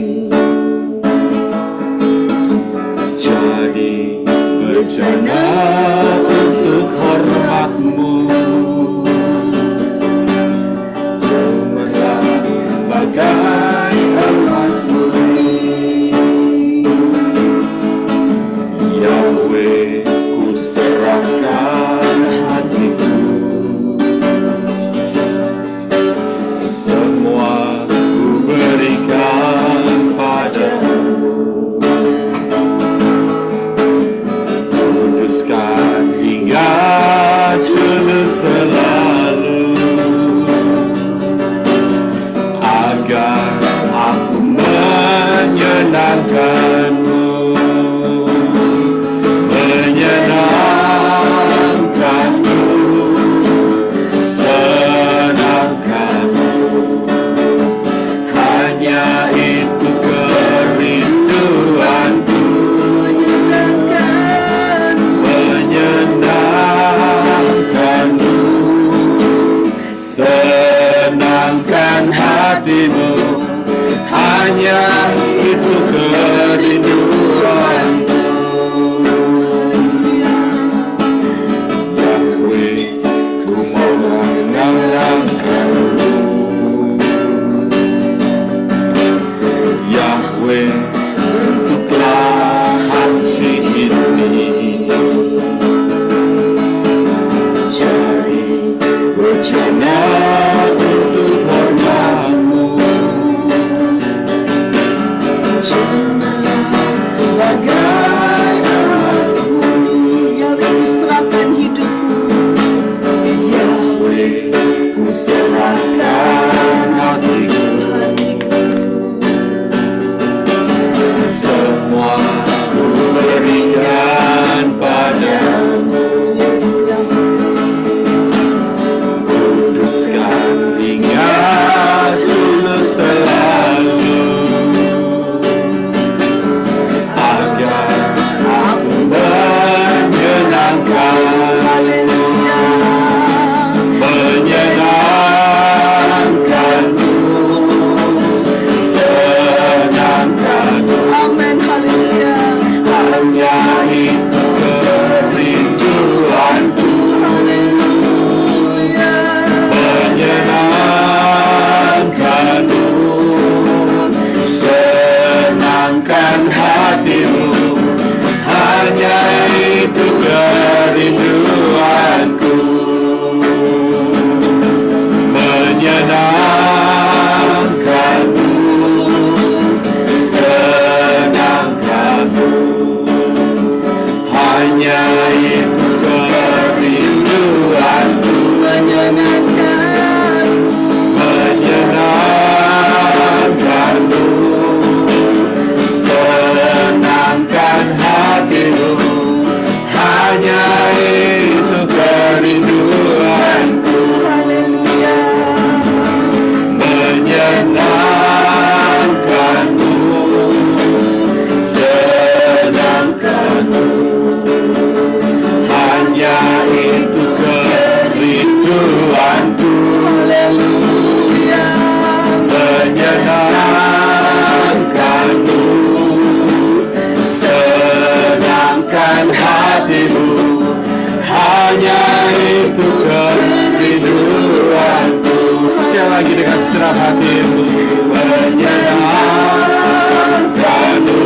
A: itu kerinduanku. Sekali lagi dengan segenap hatimu, menyenangkanmu,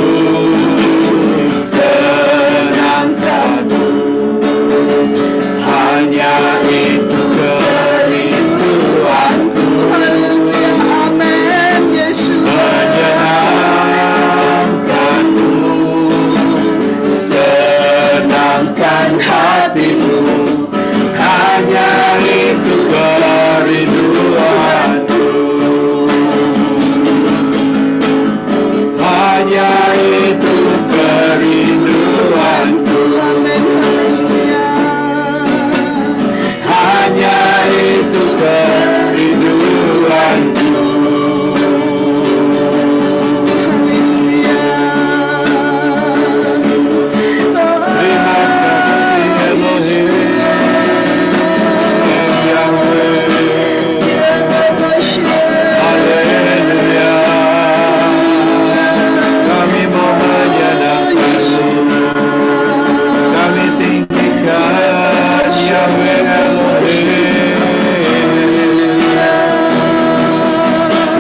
A: senangkanmu. Hanya itu kerinduanku.
C: Haleluya, amin, Yesus.
A: Menyenangkanmu, senangkan hatimu. Hanya itu kerinduanku. Hanya itu kerinduanku.
C: Amin, haleluya.
A: Hanya itu kerinduanku. Terima kasih Elohim Yahweh. Haleluya. Kami mau menyenangkanmu. Kami tinggikan Yahweh Elohim.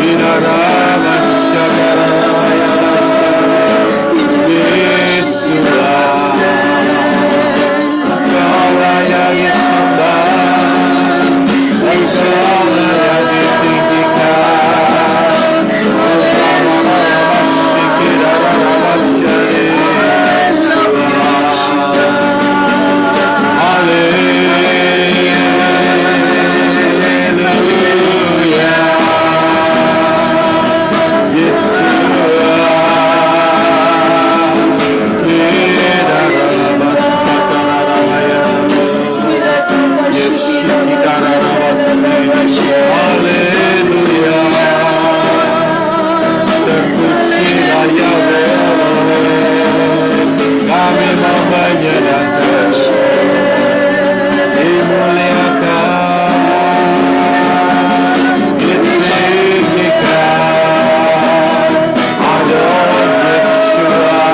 A: Inarama Shakaraya Yesuslah, Kaulah yang disembah, Engkaulah yang ditinggikan. Terpujilah Yahweh Elohim. Kami mau menyenangkan, dimuliakan, ditinggikan. Adon Yeshua.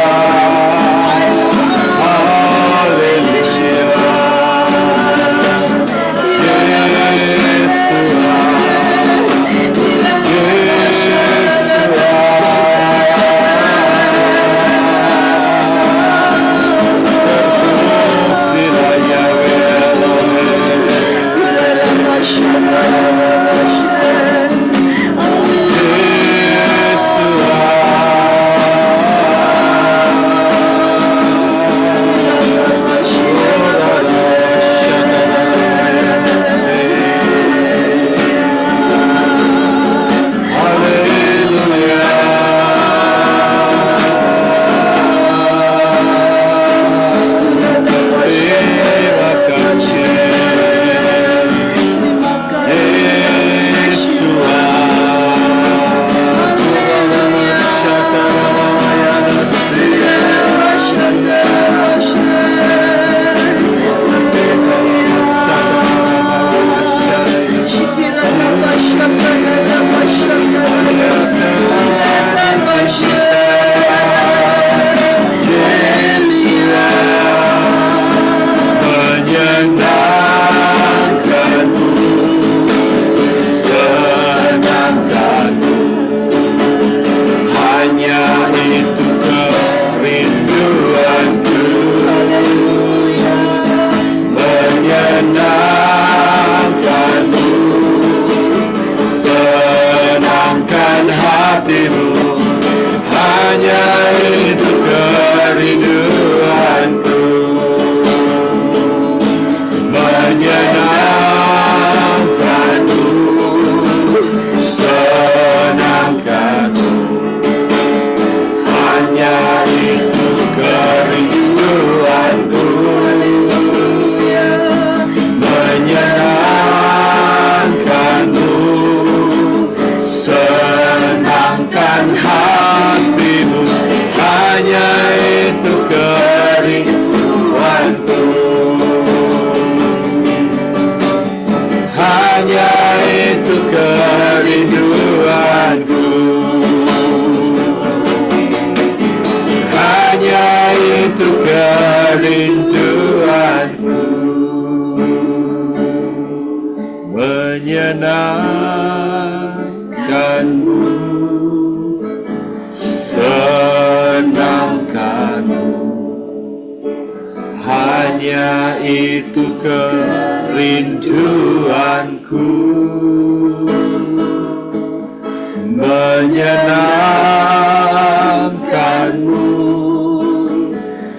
A: menyenangkanmu,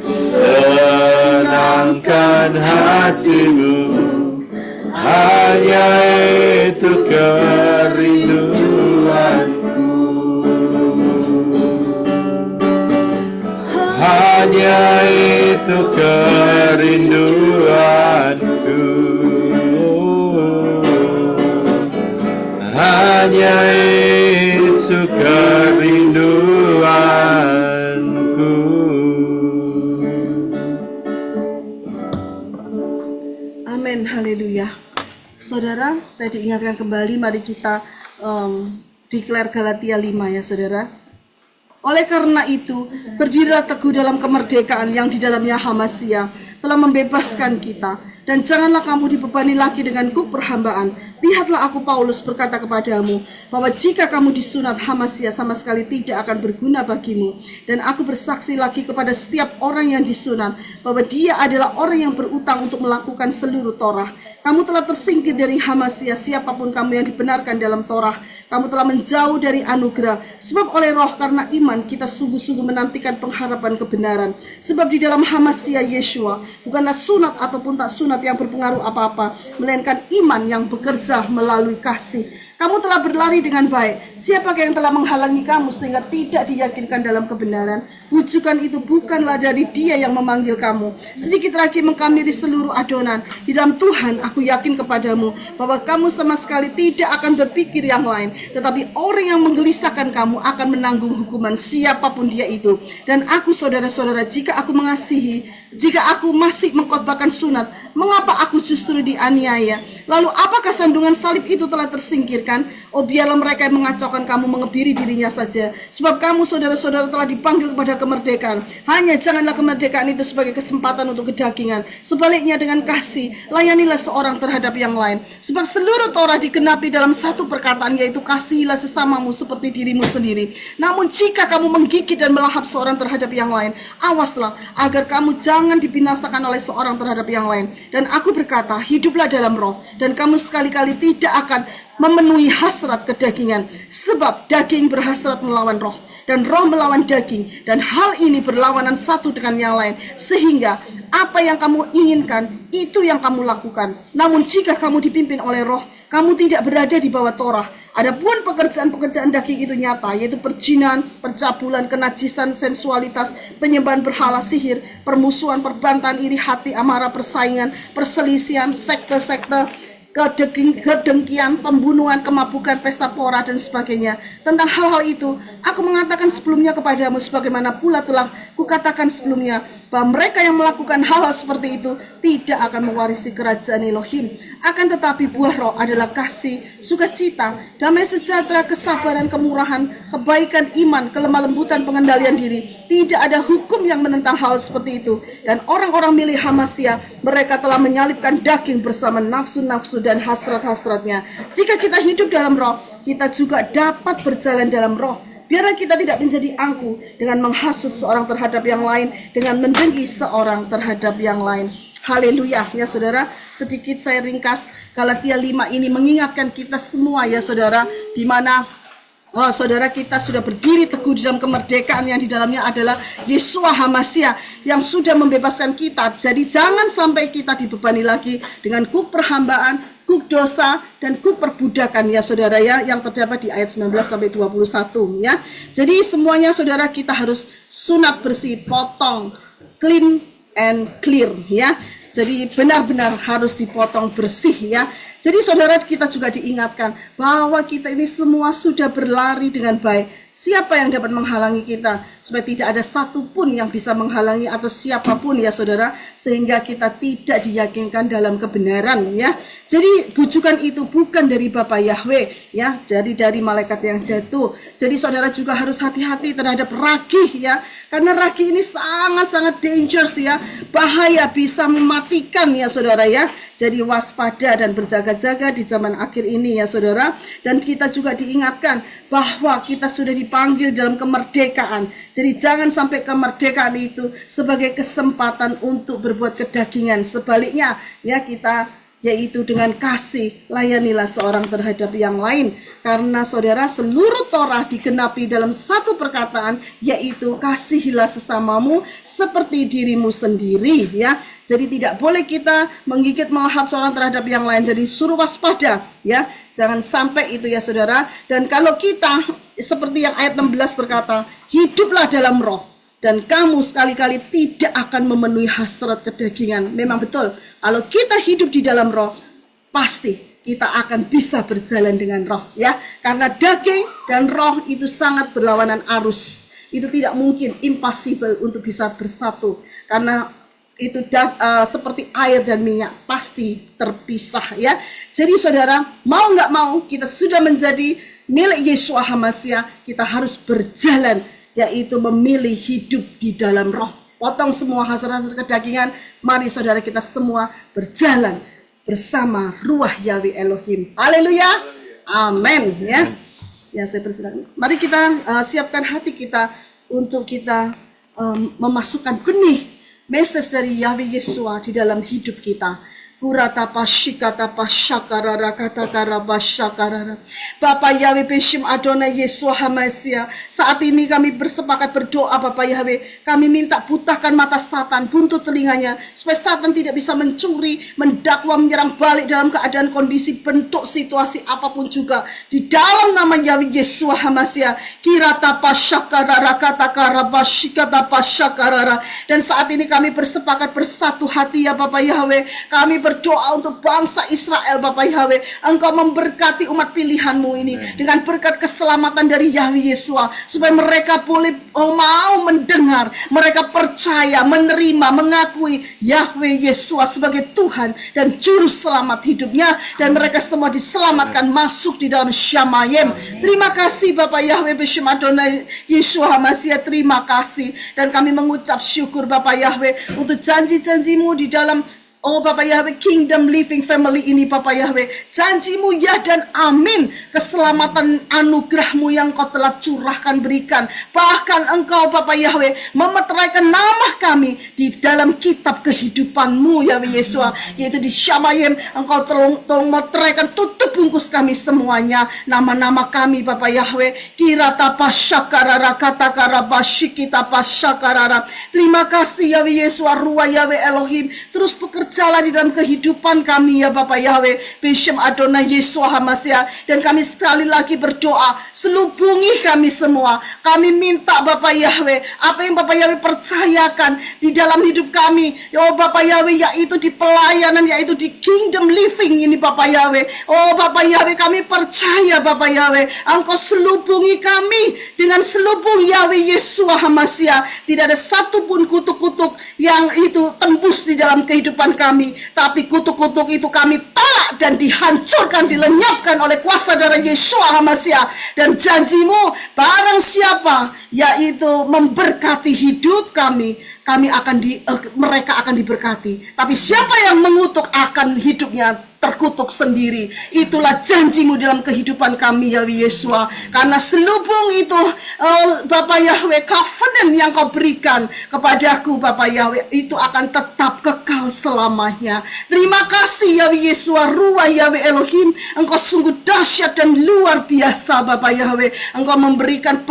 A: senangkan hatimu, hanya itu kerinduanku, hanya itu kerinduanku, hanya itu kerinduanku.
C: Amin, haleluya. Saudara, saya diingatkan kembali, mari kita declare Galatia 5 ya saudara. Oleh karena itu, berdirilah teguh dalam kemerdekaan yang di dalamnya Hamasiah telah membebaskan kita. Dan janganlah kamu dibebani lagi dengan kuk perhambaan. Lihatlah aku Paulus berkata kepadamu, bahwa jika kamu disunat, Hamasiah sama sekali tidak akan berguna bagimu. Dan aku bersaksi lagi kepada setiap orang yang disunat, bahwa dia adalah orang yang berutang untuk melakukan seluruh Torah. Kamu telah tersingkir dari Hamasiah, siapapun kamu yang dibenarkan dalam Torah. Kamu telah menjauh dari anugerah. Sebab oleh roh karena iman kita sungguh-sungguh menantikan pengharapan kebenaran. Sebab di dalam Hamasiah Yeshua bukanlah sunat ataupun tak sunat yang berpengaruh apa-apa, melainkan iman yang bekerja melalui kasih. Kamu telah berlari dengan baik. Siapakah yang telah menghalangi kamu sehingga tidak diyakinkan dalam kebenaran? Rujukan itu bukanlah dari Dia yang memanggil kamu. Sedikit lagi mengkamiri seluruh adonan. Di dalam Tuhan aku yakin kepadamu bahwa kamu sama sekali tidak akan berpikir yang lain, tetapi orang yang menggelisahkan kamu akan menanggung hukuman, siapapun dia itu. Dan aku saudara-saudara, jika aku mengasihi, jika aku masih mengkhotbahkan sunat, mengapa aku justru dianiaya? Lalu apakah sandungan salib itu telah tersingkirkan? Oh, biarlah mereka yang mengacaukan kamu mengebiri dirinya saja. Sebab kamu saudara-saudara telah dipanggil kepada kemerdekaan. Hanya janganlah kemerdekaan itu sebagai kesempatan untuk kedagingan. Sebaliknya dengan kasih, layanilah seorang terhadap yang lain. Sebab seluruh Torah digenapi dalam satu perkataan, yaitu kasihilah sesamamu seperti dirimu sendiri. Namun jika kamu menggigit dan melahap seorang terhadap yang lain, awaslah agar kamu jangan dibinasakan oleh seorang terhadap yang lain. Dan aku berkata, hiduplah dalam roh, dan kamu sekali-kali tidak akan memenuhi hasrat kedagingan. Sebab daging berhasrat melawan roh, dan roh melawan daging, dan hal ini berlawanan satu dengan yang lain, sehingga apa yang kamu inginkan itu yang kamu lakukan. Namun jika kamu dipimpin oleh roh, kamu tidak berada di bawah Torah. Adapun pekerjaan-pekerjaan daging itu nyata, yaitu perjinan, percabulan, kenajisan, sensualitas, penyembahan berhala, sihir, permusuhan, perbantahan, iri hati, amarah, persaingan, perselisihan, sekte-sekte, kedengkian, pembunuhan, kemabukan, pesta pora, dan sebagainya. Tentang hal-hal itu, aku mengatakan sebelumnya kepadamu, sebagaimana pula telah kukatakan sebelumnya, bahwa mereka yang melakukan hal-hal seperti itu tidak akan mewarisi kerajaan Elohim. Akan tetapi buah roh adalah kasih, sukacita, damai sejahtera, kesabaran, kemurahan, kebaikan, iman, kelemah lembutan, pengendalian diri. Tidak ada hukum yang menentang hal seperti itu. Dan orang-orang milik Hamasiah, mereka telah menyalibkan daging bersama nafsu-nafsu dan hasrat-hasratnya. Jika kita hidup dalam roh, kita juga dapat berjalan dalam roh. Biarlah kita tidak menjadi angku dengan menghasut seorang terhadap yang lain, dengan mendengki seorang terhadap yang lain. Haleluya ya saudara. Sedikit saya ringkas, Galatia 5 ini mengingatkan kita semua ya saudara, di mana saudara kita sudah berdiri teguh di dalam kemerdekaan yang di dalamnya adalah Yeshua Hamasiah yang sudah membebaskan kita. Jadi jangan sampai kita dibebani lagi dengan kuk perhambaan, kuk dosa, dan kuk perbudakan ya saudara ya, yang terdapat di ayat 19 sampai 21 ya. Jadi semuanya saudara kita harus sunat bersih, potong, clean and clear ya. Jadi benar-benar harus dipotong bersih ya. Jadi saudara kita juga diingatkan bahwa kita ini semua sudah berlari dengan baik. Siapa yang dapat menghalangi kita? Supaya tidak ada satupun yang bisa menghalangi atau siapapun ya saudara, sehingga kita tidak diyakinkan dalam kebenaran ya. Jadi bujukan itu bukan dari Bapa Yahweh ya, dari malaikat yang jatuh. Jadi saudara juga harus hati-hati terhadap ragih ya, karena ragih ini sangat-sangat dangerous ya, bahaya, bisa mematikan ya saudara ya. Jadi waspada dan berjaga-jaga di zaman akhir ini ya saudara. Dan kita juga diingatkan bahwa kita sudah dipanggil dalam kemerdekaan. Jadi jangan sampai kemerdekaan itu sebagai kesempatan untuk berbuat kedagingan. Sebaliknya ya, kita yaitu dengan kasih layanilah seorang terhadap yang lain, karena saudara seluruh Torah digenapi dalam satu perkataan, yaitu kasihilah sesamamu seperti dirimu sendiri, ya. Jadi tidak boleh kita menggigit melahap seorang terhadap yang lain. Jadi suruh waspada, ya. Jangan sampai itu, ya saudara. Dan kalau kita seperti yang ayat 16 berkata, hiduplah dalam roh, dan kamu sekali-kali tidak akan memenuhi hasrat kedagingan. Memang betul, kalau kita hidup di dalam roh, pasti kita akan bisa berjalan dengan roh, ya. Karena daging dan roh itu sangat berlawanan arus. Itu tidak mungkin, impossible untuk bisa bersatu. Karena itu seperti air dan minyak, pasti terpisah, ya. Jadi saudara, mau nggak mau, kita sudah menjadi milik Yeshua HaMashiach, kita harus berjalan, yaitu memilih hidup di dalam roh. Potong semua hasrat-hasrat kedagingan. Mari saudara kita semua berjalan bersama ruah Yahweh Elohim. Haleluya. Amin, ya. Ya, saya persilakan. Mari kita siapkan hati kita untuk kita memasukkan benih message dari Yahweh Yeshua di dalam hidup kita. Urata pashikata pashakarara kata karaba shakarara. Bapak Yahweh Beshim Adonai Yeshua HaMashiach, saat ini kami bersepakat berdoa Bapak Yahweh. Kami minta putahkan mata Satan, buntut telinganya, supaya Satan tidak bisa mencuri, mendakwa, menyerang balik dalam keadaan kondisi, bentuk, situasi apapun juga. Di dalam nama Yahweh Yeshua HaMashiach, kirata pashakarara kata karaba shikata pashakarara. Dan saat ini kami bersepakat bersatu hati ya Bapak Yahweh. Kami berdoa untuk bangsa Israel Bapak Yahweh. Engkau memberkati umat pilihanmu ini dengan berkat keselamatan dari Yahweh Yeshua, supaya mereka boleh mau mendengar, mereka percaya, menerima, mengakui Yahweh Yeshua sebagai Tuhan dan Juru Selamat hidupnya, dan mereka semua diselamatkan masuk di dalam Shamayim. Terima kasih Bapak Yahweh Beshim Adonai Yeshua HaMashiach, terima kasih. Dan kami mengucap syukur Bapak Yahweh untuk janji-janjimu di dalam Bapak Yahweh Kingdom Living Family ini Bapak Yahweh. Janjimu ya dan amin. Keselamatan anugerahmu yang kau telah curahkan berikan. Bahkan engkau Bapak Yahweh memeteraikan nama kami di dalam kitab kehidupanmu Yahweh Yeshua, yaitu di Shamayim. Engkau tolong meteraikan, tutup bungkus kami semuanya. Nama-nama kami Bapak Yahweh. Kirata pasyakarara kata karabashikita pasyakarara. Terima kasih Yahweh Yeshua, ruah Yahweh Elohim. Terus bekerja jalan di dalam kehidupan kami ya Bapak Yahweh Beshim Adonai Yeshua HaMashiach. Dan kami sekali lagi berdoa, selubungi kami semua. Kami minta Bapak Yahweh, apa yang Bapak Yahweh percayakan di dalam hidup kami, ya Bapak Yahweh, yaitu di pelayanan, yaitu di kingdom living ini Bapak Yahweh. Oh Bapak Yahweh, kami percaya Bapak Yahweh, Engkau selubungi kami dengan selubung Yahweh Yeshua HaMashiach. Tidak ada satupun kutuk-kutuk yang itu tembus di dalam kehidupan kami, tapi kutuk-kutuk itu kami tolak dan dihancurkan, dilenyapkan oleh kuasa darah Yeshua HaMashiach. Dan janjimu, barang siapa yaitu memberkati hidup kami akan mereka akan diberkati. Tapi siapa yang mengutuk akan hidupnya terkutuk sendiri. Itulah janjimu dalam kehidupan kami Yahweh Yeshua. Karena selubung itu Bapak Yahweh, covenant yang kau berikan kepadaku Bapak Yahweh, itu akan tetap kekal selamanya. Terima kasih Yahweh Yeshua, ruah Yahweh Elohim. Engkau sungguh dahsyat dan luar biasa Bapak Yahweh. Engkau memberikan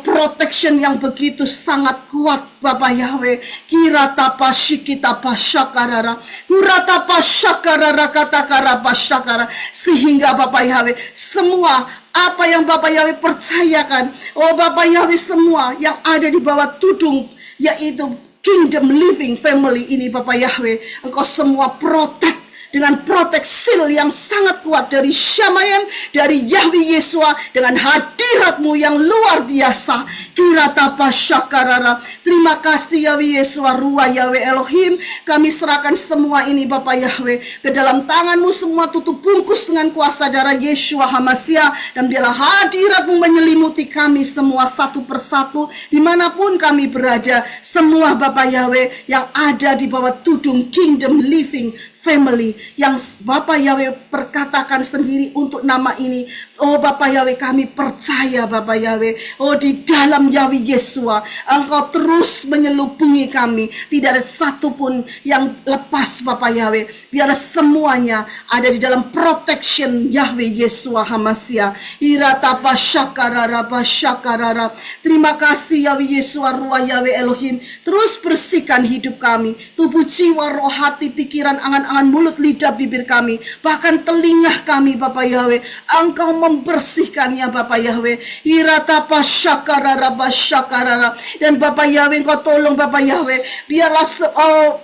C: protection yang begitu sangat kuat Bapak Yahweh. Kirata pasyikita pasyakarara, kurata pasyakarara kata karabashakara, sehingga Bapak Yahweh semua apa yang Bapak Yahweh percayakan, Bapak Yahweh, semua yang ada di bawah tudung yaitu Kingdom Living Family ini Bapak Yahweh, Engkau semua protect dengan proteksi yang sangat kuat dari Shamayim, dari Yahweh Yeshua, dengan hadiratmu yang luar biasa. Kirata pasyakarara. Terima kasih Yahweh Yeshua, ruah Yahweh Elohim. Kami serahkan semua ini Bapak Yahweh ke dalam tanganmu semua, tutup bungkus dengan kuasa darah Yeshua HaMashiach. Dan biarlah hadiratmu menyelimuti kami semua satu persatu dimanapun kami berada. Semua Bapak Yahweh yang ada di bawah tudung Kingdom Living Family yang Bapak Yahweh perkatakan sendiri untuk nama ini. Oh Bapak Yahweh, kami percaya Bapak Yahweh, oh di dalam Yahweh Yesua Engkau terus menyelubungi kami, tidak ada satupun yang lepas Bapak Yahweh. Biar semuanya ada di dalam protection Yahweh Yesua Hamasia. Iratapa syakarara pasyakarara. Terima kasih Yahweh Yesua Ruah Yahweh Elohim, terus bersihkan hidup kami, tubuh, jiwa, roh, hati, pikiran, angan-angan, mulut, lidah, bibir kami, bahkan telinga kami Bapak Yahweh. Engkau membersihkannya Bapak Yahweh. Iratapa syakarara pasyakarara. Dan Bapak Yahweh, Engkau tolong Bapak Yahweh, biarlah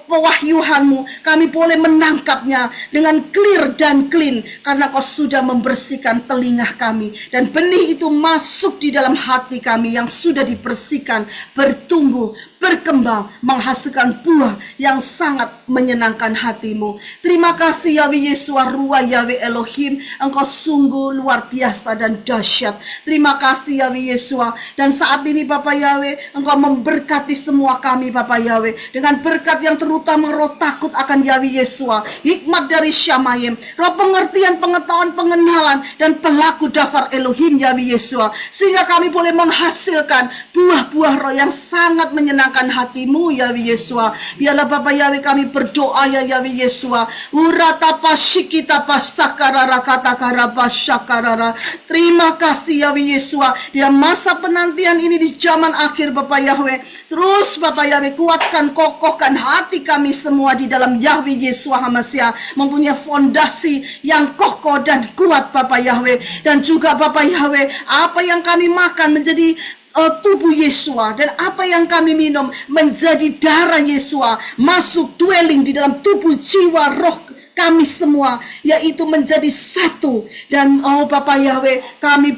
C: pewahyuanmu kami boleh menangkapnya dengan clear dan clean, karena Kau sudah membersihkan telinga kami, dan benih itu masuk di dalam hati kami yang sudah dibersihkan, bertumbuh, berkembang, menghasilkan buah yang sangat menyenangkan hatimu. Terima kasih Yahweh Yesua Ruah Yahweh Elohim, Engkau sungguh luar biasa dan dahsyat. Terima kasih Yahweh Yesua. Dan saat ini Bapak Yahweh, Engkau memberkati semua kami Bapak Yahweh, dengan berkat yang terutama roh takut akan Yahweh Yesua, hikmat dari Syamayim, roh pengertian, pengetahuan, pengenalan, dan pelaku daftar Elohim Yahweh Yesua, sehingga kami boleh menghasilkan buah-buah roh yang sangat menyenangkan hatimu Yahweh Yesua. Biarlah Bapak Yahweh kami berdoa ya Yahweh Yesua. Urata pasikita pasakarara katakara pasyakarara. Terima kasih Yahweh Yesua. Di masa penantian ini di zaman akhir Bapak Yahweh, terus Bapak Yahweh kuatkan, kokohkan hati kami semua di dalam Yahweh Yesua Hamasia, mempunyai fondasi yang kokoh dan kuat Bapak Yahweh. Dan juga Bapak Yahweh, apa yang kami makan menjadi tubuh Yesua, dan apa yang kami minum menjadi darah Yesua, masuk dwelling di dalam tubuh, jiwa, roh kami semua, yaitu menjadi satu. Dan oh Bapak Yahweh,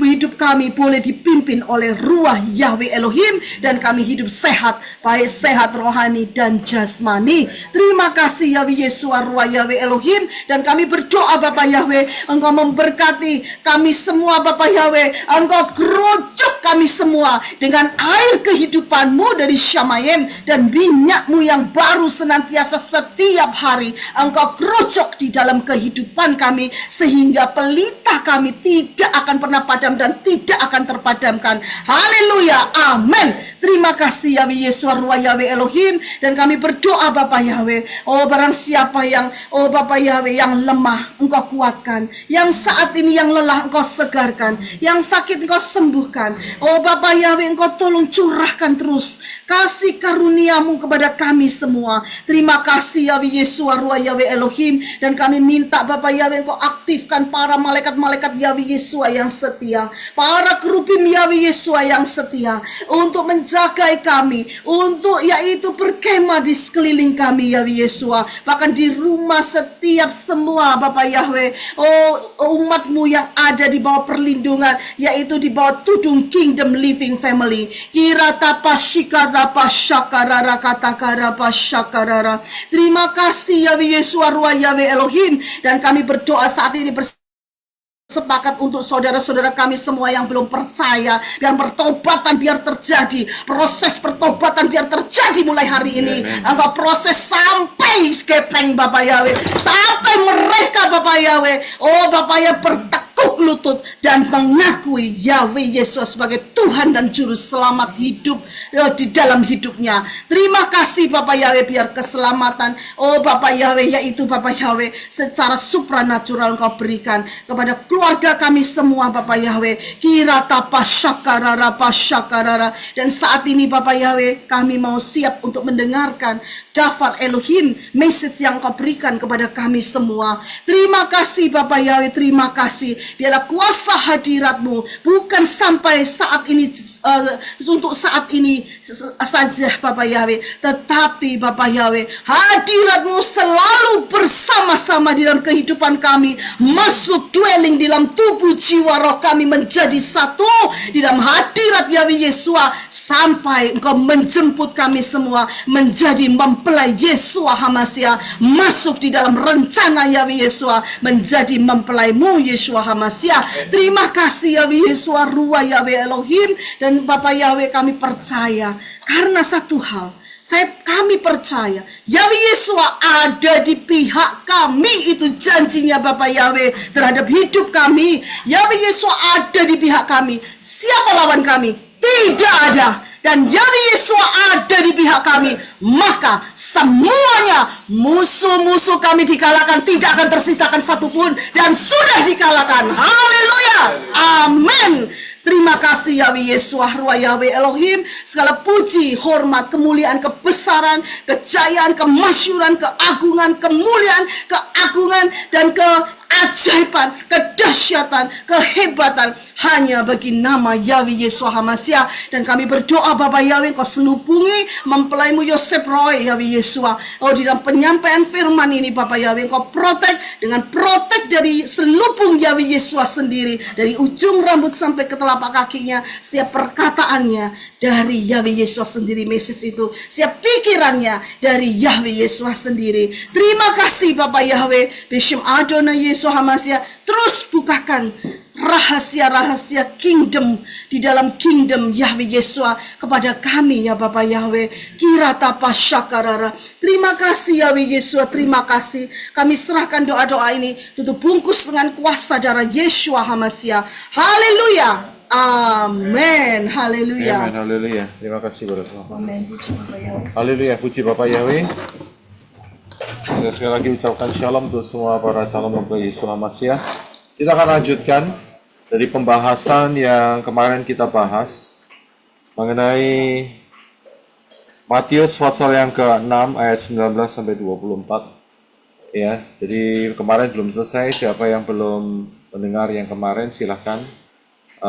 C: hidup kami boleh dipimpin oleh Ruah Yahweh Elohim, dan kami hidup sehat, baik sehat rohani dan jasmani. Terima kasih Yahweh Yesua Ruah Yahweh Elohim. Dan kami berdoa Bapak Yahweh, Engkau memberkati kami semua Bapak Yahweh. Engkau kerucuk kami semua dengan air kehidupan-Mu dari Syamayim, dan minyak-Mu yang baru senantiasa setiap hari Engkau kerucuk di dalam kehidupan kami, sehingga pelita kami tidak akan pernah padam dan tidak akan terpadamkan. Haleluya, amin. Terima kasih Yahweh Yesua Ruah Yahweh Elohim. Dan kami berdoa Bapak Yahweh, oh barang siapa yang oh Bapak Yahweh yang lemah, Engkau kuatkan, yang saat ini yang lelah Engkau segarkan, yang sakit Engkau sembuhkan. Oh Bapak Yahweh, Engkau tolong curahkan terus kasih karunia-Mu kepada kami semua. Terima kasih Yahweh Yesua Ruah Yahweh Elohim. Dan kami minta Bapak Yahweh, Engkau aktifkan para malaikat-malaikat Yahweh Yesua yang setia, para kerubim Yahweh Yesua yang setia, untuk menjaga kami, untuk yaitu berkemah di sekeliling kami Yahweh Yesua, bahkan di rumah setiap semua Bapak Yahweh, oh umat-Mu yang ada di bawah perlindungan, yaitu di bawah tudung Kingdom Living Family. Kirata pasyikata pasyakarara katakara pasyakarara. Terima kasih Yahweh Yesua Ruah Yahweh Elohim. Dan kami berdoa saat ini sepakat untuk saudara-saudara kami semua yang belum percaya, biar pertobatan biar terjadi, proses pertobatan biar terjadi mulai hari ini. Engkau proses sampai skepeng Bapak Yahweh, sampai mereka Bapak Yahweh, oh Bapak Yahweh bertekuk lutut dan mengakui Yahweh Yesus sebagai Tuhan dan Juru Selamat hidup di dalam hidupnya. Terima kasih Bapak Yahweh, biar keselamatan oh Bapak Yahweh, yaitu Bapak Yahweh secara supranatural Engkau berikan kepada keluarga kami semua Bapak Yahweh. Kirata pasyakarara pasyakarara. Dan saat ini Bapak Yahweh, kami mau siap untuk mendengarkan daftar Elohim, message yang Kau berikan kepada kami semua. Terima kasih Bapak Yahweh, terima kasih. Biarlah kuasa hadirat-Mu bukan sampai saat ini untuk saat ini saja Bapak Yahweh, tetapi Bapak Yahweh, hadirat-Mu selalu bersama-sama di dalam kehidupan kami, masuk dwelling di dalam tubuh, jiwa, roh kami menjadi satu di dalam hadirat Yahweh Yesua, sampai Engkau menjemput kami semua menjadi mempelai Yesua Hamasia, masuk di dalam rencana Yahweh Yesua, menjadi mempelai-Mu Yesua Hamasia. Terima kasih Yahweh Yesua Ruah Yahweh Elohim. Dan Bapak Yahweh, kami percaya karena satu hal, Kami percaya Yahweh Yeshua ada di pihak kami. Itu janjinya Bapak Yahweh terhadap hidup kami. Yahweh Yeshua ada di pihak kami. Siapa lawan kami? Tidak ada. Dan Yahweh Yeshua ada di pihak kami, maka semuanya musuh-musuh kami dikalahkan, tidak akan tersisakan satupun, dan sudah dikalahkan. Haleluya, amin. Terima kasih Yahweh Yeshua, Ruah Yahweh Elohim. Segala puji, hormat, kemuliaan, kebesaran, kejayaan, kemasyuran, keagungan, kemuliaan, keagungan, dan keajaiban, kedahsyatan, kehebatan hanya bagi nama Yahweh Yeshua HaMashiach. Dan kami berdoa Bapak Yahweh, Engkau selubungi mempelaimu Yosef Roy Yahweh Yeshua. Oh, di dalam penyampaian firman ini Bapak Yahweh, Engkau protek dengan protek dari selubung Yahweh Yeshua sendiri, dari ujung rambut sampai ke telapak kakinya. Setiap perkataannya dari Yahweh Yeshua sendiri, Mesias itu. Setiap pikirannya dari Yahweh Yeshua sendiri. Terima kasih Bapak Yahweh, Bishop Adonai Yeshua HaMashiach. Terus bukakan rahasia-rahasia kingdom di dalam kingdom Yahweh Yeshua kepada kami ya Bapak Yahweh. Kirata pasyakarara. Terima kasih Yahweh Yeshua, terima kasih. Kami serahkan doa-doa ini tutup bungkus dengan kuasa darah Yeshua HaMashiach. Haleluya. Amin. Haleluya.
A: Amin, haleluya. Terima kasih Bapak Tuhan.
C: Amin. Puji Bapak Yahweh.
A: Haleluya, puji Bapak Yahweh. Saya sekali lagi ucapkan shalom untuk semua para calon mempelai Yesus HaMashiach. Kita akan lanjutkan dari pembahasan yang kemarin kita bahas mengenai Matius pasal yang ke-6 ayat 19 sampai 24. Ya, jadi kemarin belum selesai. Siapa yang belum mendengar yang kemarin silahkan.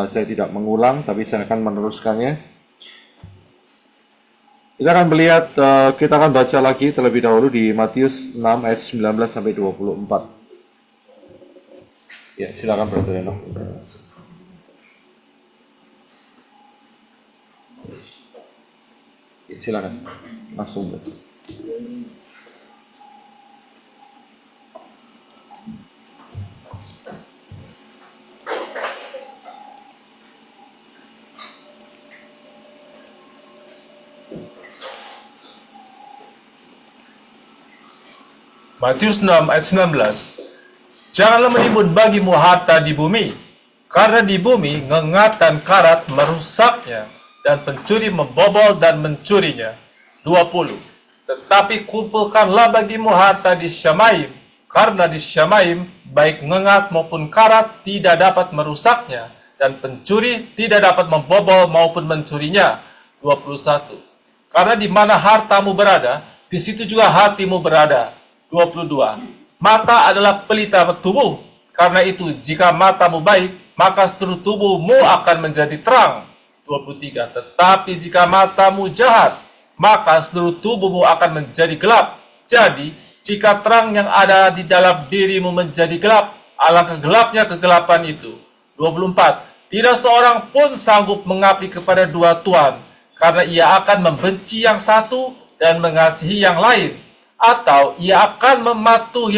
A: Saya tidak mengulang, tapi saya akan meneruskannya. Kita akan melihat, kita akan baca lagi terlebih dahulu di Matius 6 ayat 19 sampai 24. Ya, silakan Brother Enoch. Ya, silakan. Langsung baca.
E: Matius 6 ayat 19. Janganlah menimbun bagimu harta di bumi, karena di bumi ngengat dan karat merusaknya, dan pencuri membobol dan mencurinya. 20. Tetapi kumpulkanlah bagimu harta di Syamaim, karena di Syamaim baik ngengat maupun karat tidak dapat merusaknya, dan pencuri tidak dapat membobol maupun mencurinya. 21. Karena di mana hartamu berada, di situ juga hatimu berada. 22. Mata adalah pelita tubuh. Karena itu, jika matamu baik, maka seluruh tubuhmu akan menjadi terang. 23. Tetapi jika matamu jahat, maka seluruh tubuhmu akan menjadi gelap. Jadi, jika terang yang ada di dalam dirimu menjadi gelap, alangkah gelapnya kegelapan itu. 24. Tidak seorang pun sanggup mengabdi kepada dua tuan, karena ia akan membenci yang satu dan mengasihi yang lain, atau ia akan mematuhi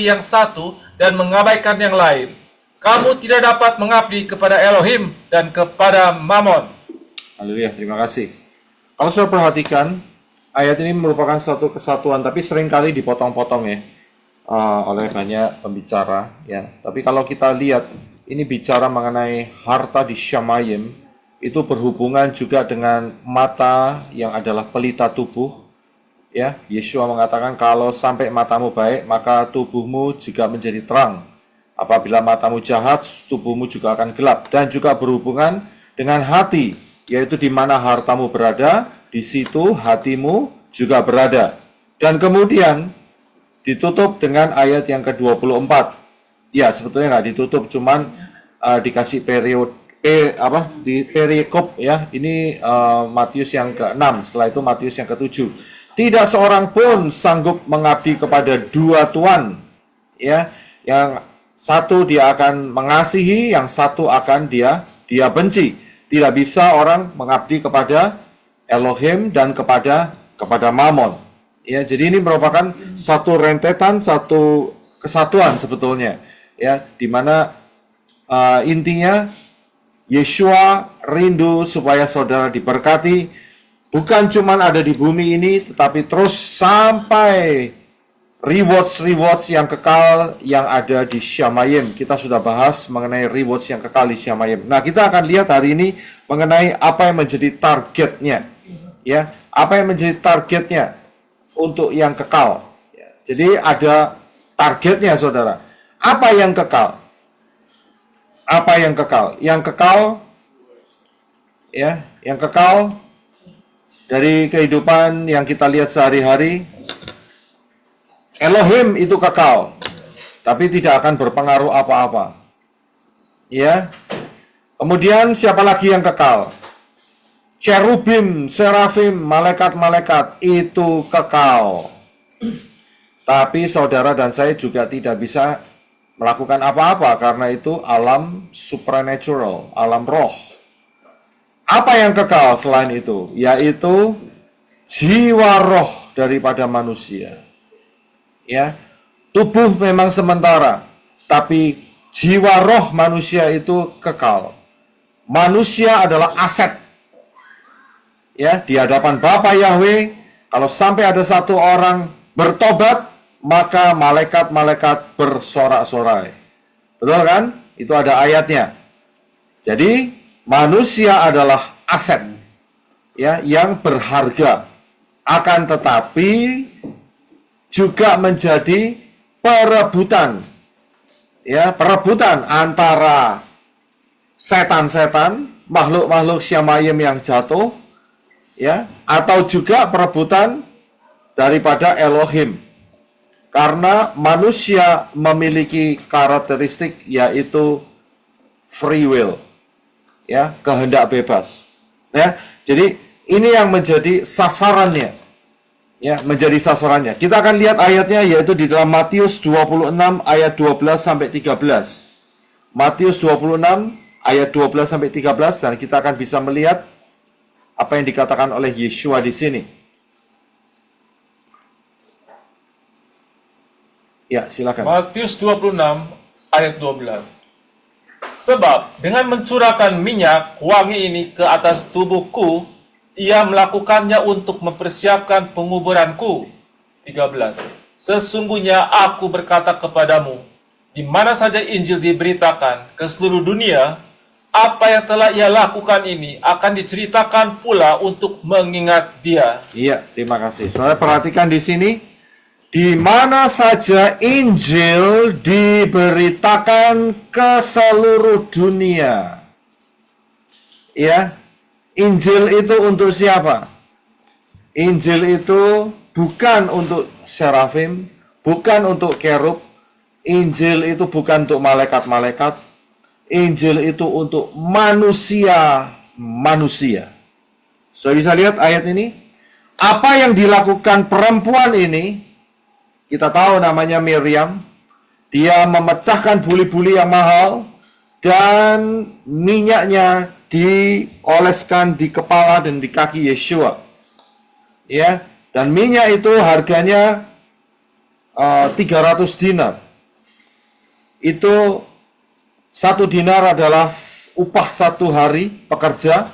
E: yang satu dan mengabaikan yang lain. Kamu tidak dapat mengabdi kepada Elohim dan kepada Mammon.
A: Haleluya, terima kasih. Kalau sudah perhatikan, ayat ini merupakan satu kesatuan, tapi seringkali dipotong-potong ya oleh banyak pembicara. Ya, tapi kalau kita lihat, ini bicara mengenai harta di Syamayim, itu berhubungan juga dengan mata yang adalah pelita tubuh. Ya, Yeshua mengatakan kalau sampai matamu baik, maka tubuhmu juga menjadi terang. Apabila matamu jahat, tubuhmu juga akan gelap. Dan juga berhubungan dengan hati, yaitu di mana hartamu berada, di situ hatimu juga berada. Dan kemudian ditutup dengan ayat yang ke-24. Ya, sebetulnya nggak ditutup, cuman dikasih di perikop ya. Ini Matius yang ke-6, setelah itu Matius yang ke-7. Tidak seorang pun sanggup mengabdi kepada dua tuan. Ya, yang satu dia akan mengasihi, yang satu akan dia benci. Tidak bisa orang mengabdi kepada Elohim dan kepada Mammon. Ya, jadi ini merupakan satu rentetan, satu kesatuan sebetulnya. Ya, di mana intinya Yeshua rindu supaya saudara diberkati bukan cuma ada di bumi ini, tetapi terus sampai rewards yang kekal yang ada di Syamayim. Kita sudah bahas mengenai rewards yang kekal di Syamayim. Nah, kita akan lihat hari ini mengenai apa yang menjadi targetnya. Ya, apa yang menjadi targetnya untuk yang kekal. Ya, jadi ada targetnya, saudara. Apa yang kekal? Apa yang kekal? Yang kekal, ya, yang kekal dari kehidupan yang kita lihat sehari-hari. Elohim itu kekal, tapi tidak akan berpengaruh apa-apa. Ya. Kemudian siapa lagi yang kekal? Cherubim, serafim, malaikat-malaikat itu kekal. Tapi saudara dan saya juga tidak bisa melakukan apa-apa karena itu alam supernatural, alam roh. Apa yang kekal selain itu? Yaitu jiwa roh daripada manusia. Ya, tubuh memang sementara, tapi jiwa roh manusia itu kekal. Manusia adalah aset. Ya, di hadapan Bapa Yahweh, kalau sampai ada satu orang bertobat, maka malaikat-malaikat bersorak-sorai. Betul kan? Itu ada ayatnya. Jadi, manusia adalah aset, ya, yang berharga. Akan tetapi juga menjadi perebutan, ya, perebutan antara setan-setan, makhluk-makhluk Syamayim yang jatuh, ya, atau juga perebutan daripada Elohim. Karena manusia memiliki karakteristik yaitu free will, ya, kehendak bebas. Ya, jadi ini yang menjadi sasarannya. Ya, menjadi sasarannya. Kita akan lihat ayatnya yaitu di dalam Matius 26 ayat 12 sampai 13. Matius 26 ayat 12 sampai 13 dan kita akan bisa melihat apa yang dikatakan oleh Yeshua di sini. Ya, silakan.
E: Matius 26 ayat 12. Sebab dengan mencurahkan minyak wangi ini ke atas tubuhku, ia melakukannya untuk mempersiapkan penguburanku. 13. Sesungguhnya aku berkata kepadamu, di mana saja Injil diberitakan ke seluruh dunia, apa yang telah ia lakukan ini akan diceritakan pula untuk mengingat dia.
A: Iya, terima kasih. Saudara perhatikan di sini, di mana saja Injil diberitakan ke seluruh dunia. Ya, Injil itu untuk siapa? Injil itu bukan untuk serafim, bukan untuk kerub. Injil itu bukan untuk malaikat-malaikat. Injil itu untuk manusia. Sudah bisa lihat ayat ini? Apa yang dilakukan perempuan ini? Kita tahu namanya Miriam. Dia memecahkan buli-buli yang mahal dan minyaknya dioleskan di kepala dan di kaki Yeshua. Ya, dan minyak itu harganya 300 dinar. Itu 1 dinar adalah upah 1 hari pekerja.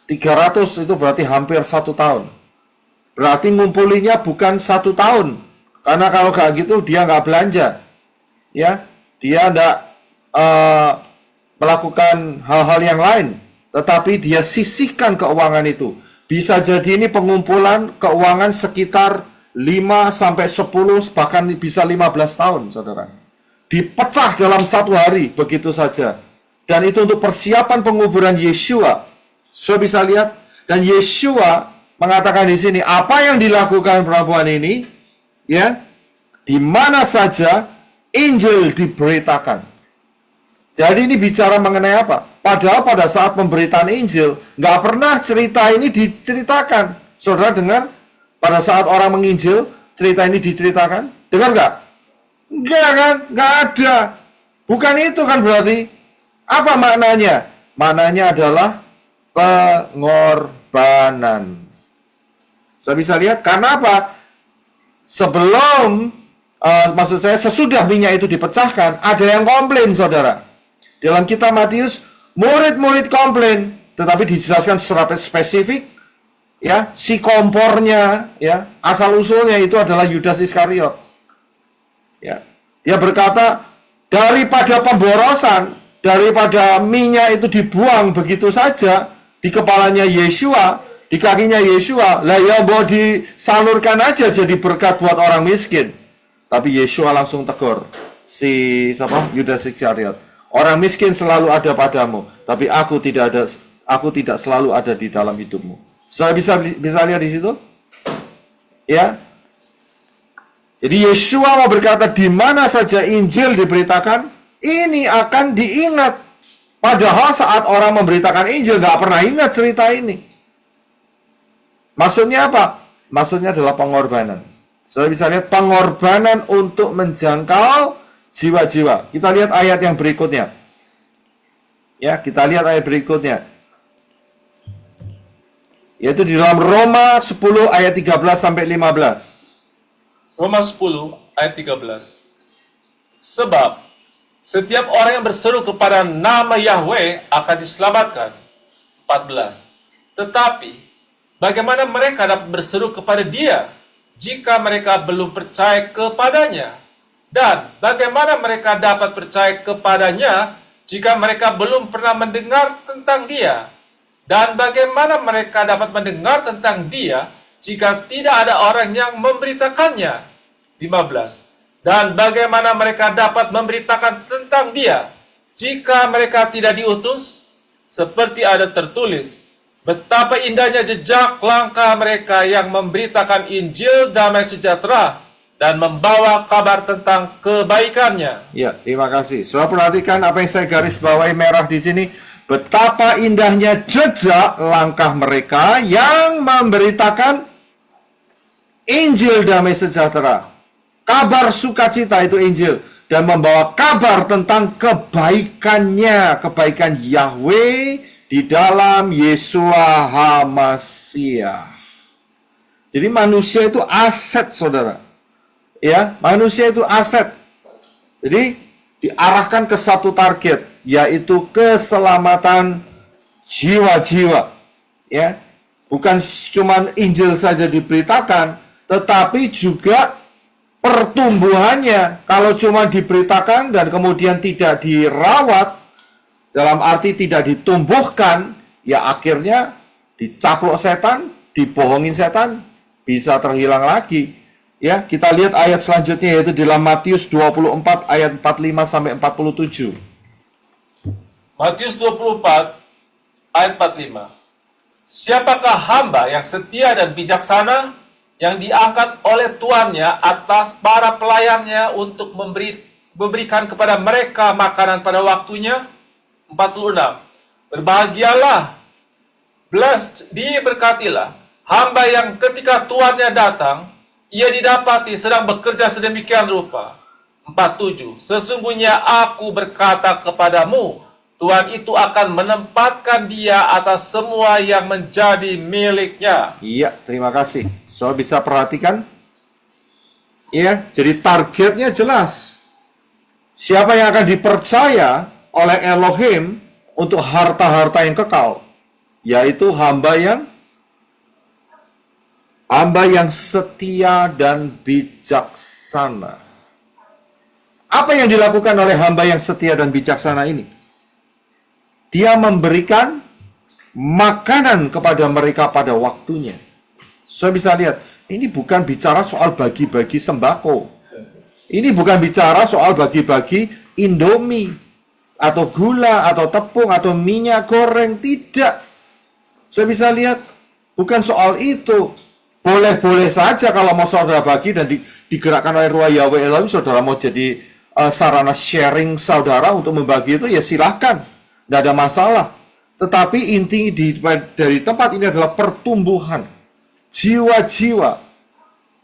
A: 300 itu berarti hampir 1 tahun. Berarti ngumpulinya bukan 1 tahun. Karena kalau kayak gitu dia nggak belanja. Ya, dia nggak melakukan hal-hal yang lain. Tetapi dia sisihkan keuangan itu. Bisa jadi ini pengumpulan keuangan sekitar 5 sampai 10 bahkan bisa 15 tahun, saudara. Dipecah dalam 1 hari begitu saja. Dan itu untuk persiapan penguburan Yeshua. Saudara bisa lihat, dan Yeshua mengatakan di sini apa yang dilakukan perempuan ini, ya, di mana saja Injil diberitakan. Jadi ini bicara mengenai apa? Padahal pada saat pemberitaan Injil, nggak pernah cerita ini diceritakan. Saudara dengar? Pada saat orang menginjil, cerita ini diceritakan? Dengar nggak? Nggak kan? Nggak ada. Bukan itu kan berarti. Apa maknanya? Maknanya adalah pengorbanan. Saya bisa lihat, karena apa? Sebelum, maksud saya sesudah minyak itu dipecahkan, ada yang komplain, saudara. Dalam kitab Matius, murid-murid komplain, tetapi dijelaskan secara spesifik, ya, si kompornya, ya, asal usulnya itu adalah Yudas Iskariot. Ya, dia berkata, daripada pemborosan, daripada minyak itu dibuang begitu saja di kepalanya Yesua, di kakinya Yesua, lah ya mau disalurkan aja jadi berkat buat orang miskin. Tapi Yesua langsung tegur si Yudas Iskariot. Orang miskin selalu ada padamu, tapi aku tidak selalu ada di dalam hidupmu. Saya bisa lihat di situ? Ya. Jadi Yesua mau berkata, di mana saja Injil diberitakan, ini akan diingat. Padahal saat orang memberitakan Injil, nggak pernah ingat cerita ini. Maksudnya apa? Maksudnya adalah pengorbanan. Saudara bisa lihat pengorbanan untuk menjangkau jiwa-jiwa. Kita lihat ayat yang berikutnya. Ya, kita lihat ayat berikutnya. Yaitu di dalam Roma 10 ayat 13 sampai 15.
E: Roma 10 ayat 13. Sebab setiap orang yang berseru kepada nama Yahweh akan diselamatkan. 14. Tetapi bagaimana mereka dapat berseru kepada Dia jika mereka belum percaya kepadanya? Dan bagaimana mereka dapat percaya kepadanya jika mereka belum pernah mendengar tentang Dia? Dan bagaimana mereka dapat mendengar tentang Dia jika tidak ada orang yang memberitakannya? 15. Dan bagaimana mereka dapat memberitakan tentang Dia jika mereka tidak diutus? Seperti ada tertulis, betapa indahnya jejak langkah mereka yang memberitakan Injil damai sejahtera dan membawa kabar tentang kebaikannya.
A: Ya, terima kasih. Saudara perhatikan apa yang saya garis bawahi merah di sini. Betapa indahnya jejak langkah mereka yang memberitakan Injil damai sejahtera. Kabar sukacita itu Injil. Dan membawa kabar tentang kebaikannya. Kebaikan Yahweh di dalam Yesua HaMasiah. Jadi manusia itu aset, saudara. Ya, manusia itu aset. Jadi diarahkan ke satu target, yaitu keselamatan jiwa-jiwa. Ya, bukan cuma Injil saja diberitakan, tetapi juga pertumbuhannya. Kalau cuma diberitakan dan kemudian tidak dirawat, dalam arti tidak ditumbuhkan, ya akhirnya dicaplok setan, dibohongin setan, bisa terhilang lagi. Ya, kita lihat ayat selanjutnya yaitu di dalam Matius 24 ayat 45 sampai 47.
E: Matius 24 ayat 45. Siapakah hamba yang setia dan bijaksana yang diangkat oleh tuannya atas para pelayannya untuk memberikan kepada mereka makanan pada waktunya? 46. Berbahagialah, blessed, diberkatilah hamba yang ketika tuannya datang, ia didapati sedang bekerja sedemikian rupa. 47. Sesungguhnya aku berkata kepadamu, Tuhan itu akan menempatkan dia atas semua yang menjadi miliknya.
A: Iya, terima kasih. So, bisa perhatikan? Iya, jadi targetnya jelas. Siapa yang akan dipercaya oleh Elohim untuk harta-harta yang kekal? Yaitu hamba yang setia dan bijaksana. Apa yang dilakukan oleh hamba yang setia dan bijaksana ini? Dia memberikan makanan kepada mereka pada waktunya. Saya bisa lihat, ini bukan bicara soal bagi-bagi sembako. Ini bukan bicara soal bagi-bagi Indomie, atau gula, atau tepung, atau minyak goreng. Tidak. Saya bisa lihat, bukan soal itu. Boleh-boleh saja kalau mau saudara bagi dan digerakkan oleh Ruah Yahweh Elohim, saudara mau jadi sarana sharing saudara untuk membagi itu, ya silahkan. Tidak ada masalah. Tetapi inti dari tempat ini adalah pertumbuhan. Jiwa-jiwa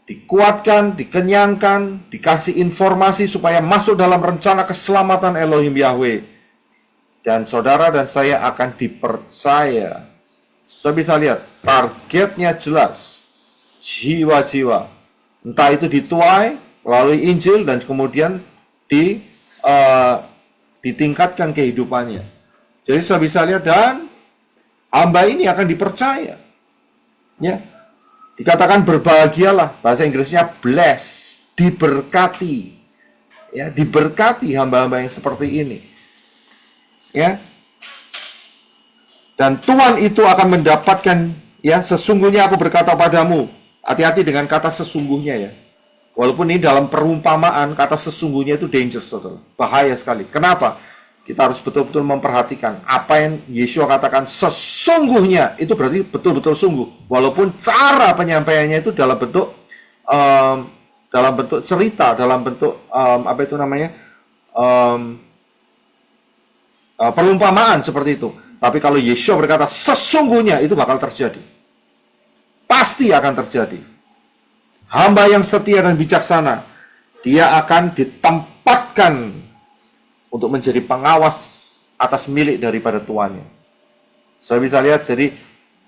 A: dikuatkan, dikenyangkan, dikasih informasi supaya masuk dalam rencana keselamatan Elohim Yahweh. Dan saudara dan saya akan dipercaya. Saya bisa lihat, targetnya jelas. Jiwa-jiwa, entah itu dituai melalui Injil dan kemudian ditingkatkan kehidupannya. Jadi saya bisa lihat, dan hamba ini akan dipercaya. Ya, dikatakan berbahagialah, bahasa Inggrisnya bless, diberkati. Ya, diberkati hamba-hamba yang seperti ini. Ya. Dan Tuhan itu akan mendapatkan, ya, sesungguhnya aku berkata padamu. Hati-hati dengan kata sesungguhnya ya. Walaupun ini dalam perumpamaan, kata sesungguhnya itu dangerous, saudara. Bahaya sekali. Kenapa? Kita harus betul-betul memperhatikan apa yang Yesua katakan sesungguhnya, itu berarti betul-betul sungguh. Walaupun cara penyampaiannya itu dalam bentuk cerita, dalam bentuk apa itu namanya, perumpamaan seperti itu. Tapi kalau Yesua berkata sesungguhnya, itu bakal terjadi. Pasti akan terjadi. Hamba yang setia dan bijaksana, dia akan ditempatkan untuk menjadi pengawas atas milik daripada tuannya. Saya bisa lihat, jadi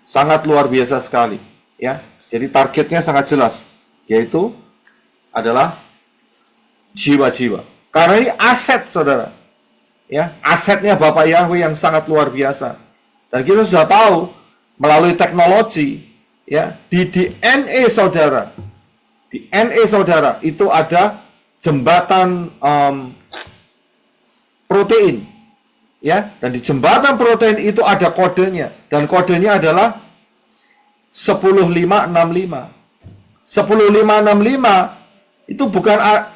A: sangat luar biasa sekali. Ya, jadi targetnya sangat jelas, yaitu adalah jiwa-jiwa. Karena ini aset, saudara. Ya, asetnya Bapak Yahweh yang sangat luar biasa. Dan kita sudah tahu melalui teknologi, ya, di DNA saudara, itu ada jembatan protein, ya, dan di jembatan protein itu ada kodenya, dan kodenya adalah 10565. 10565 itu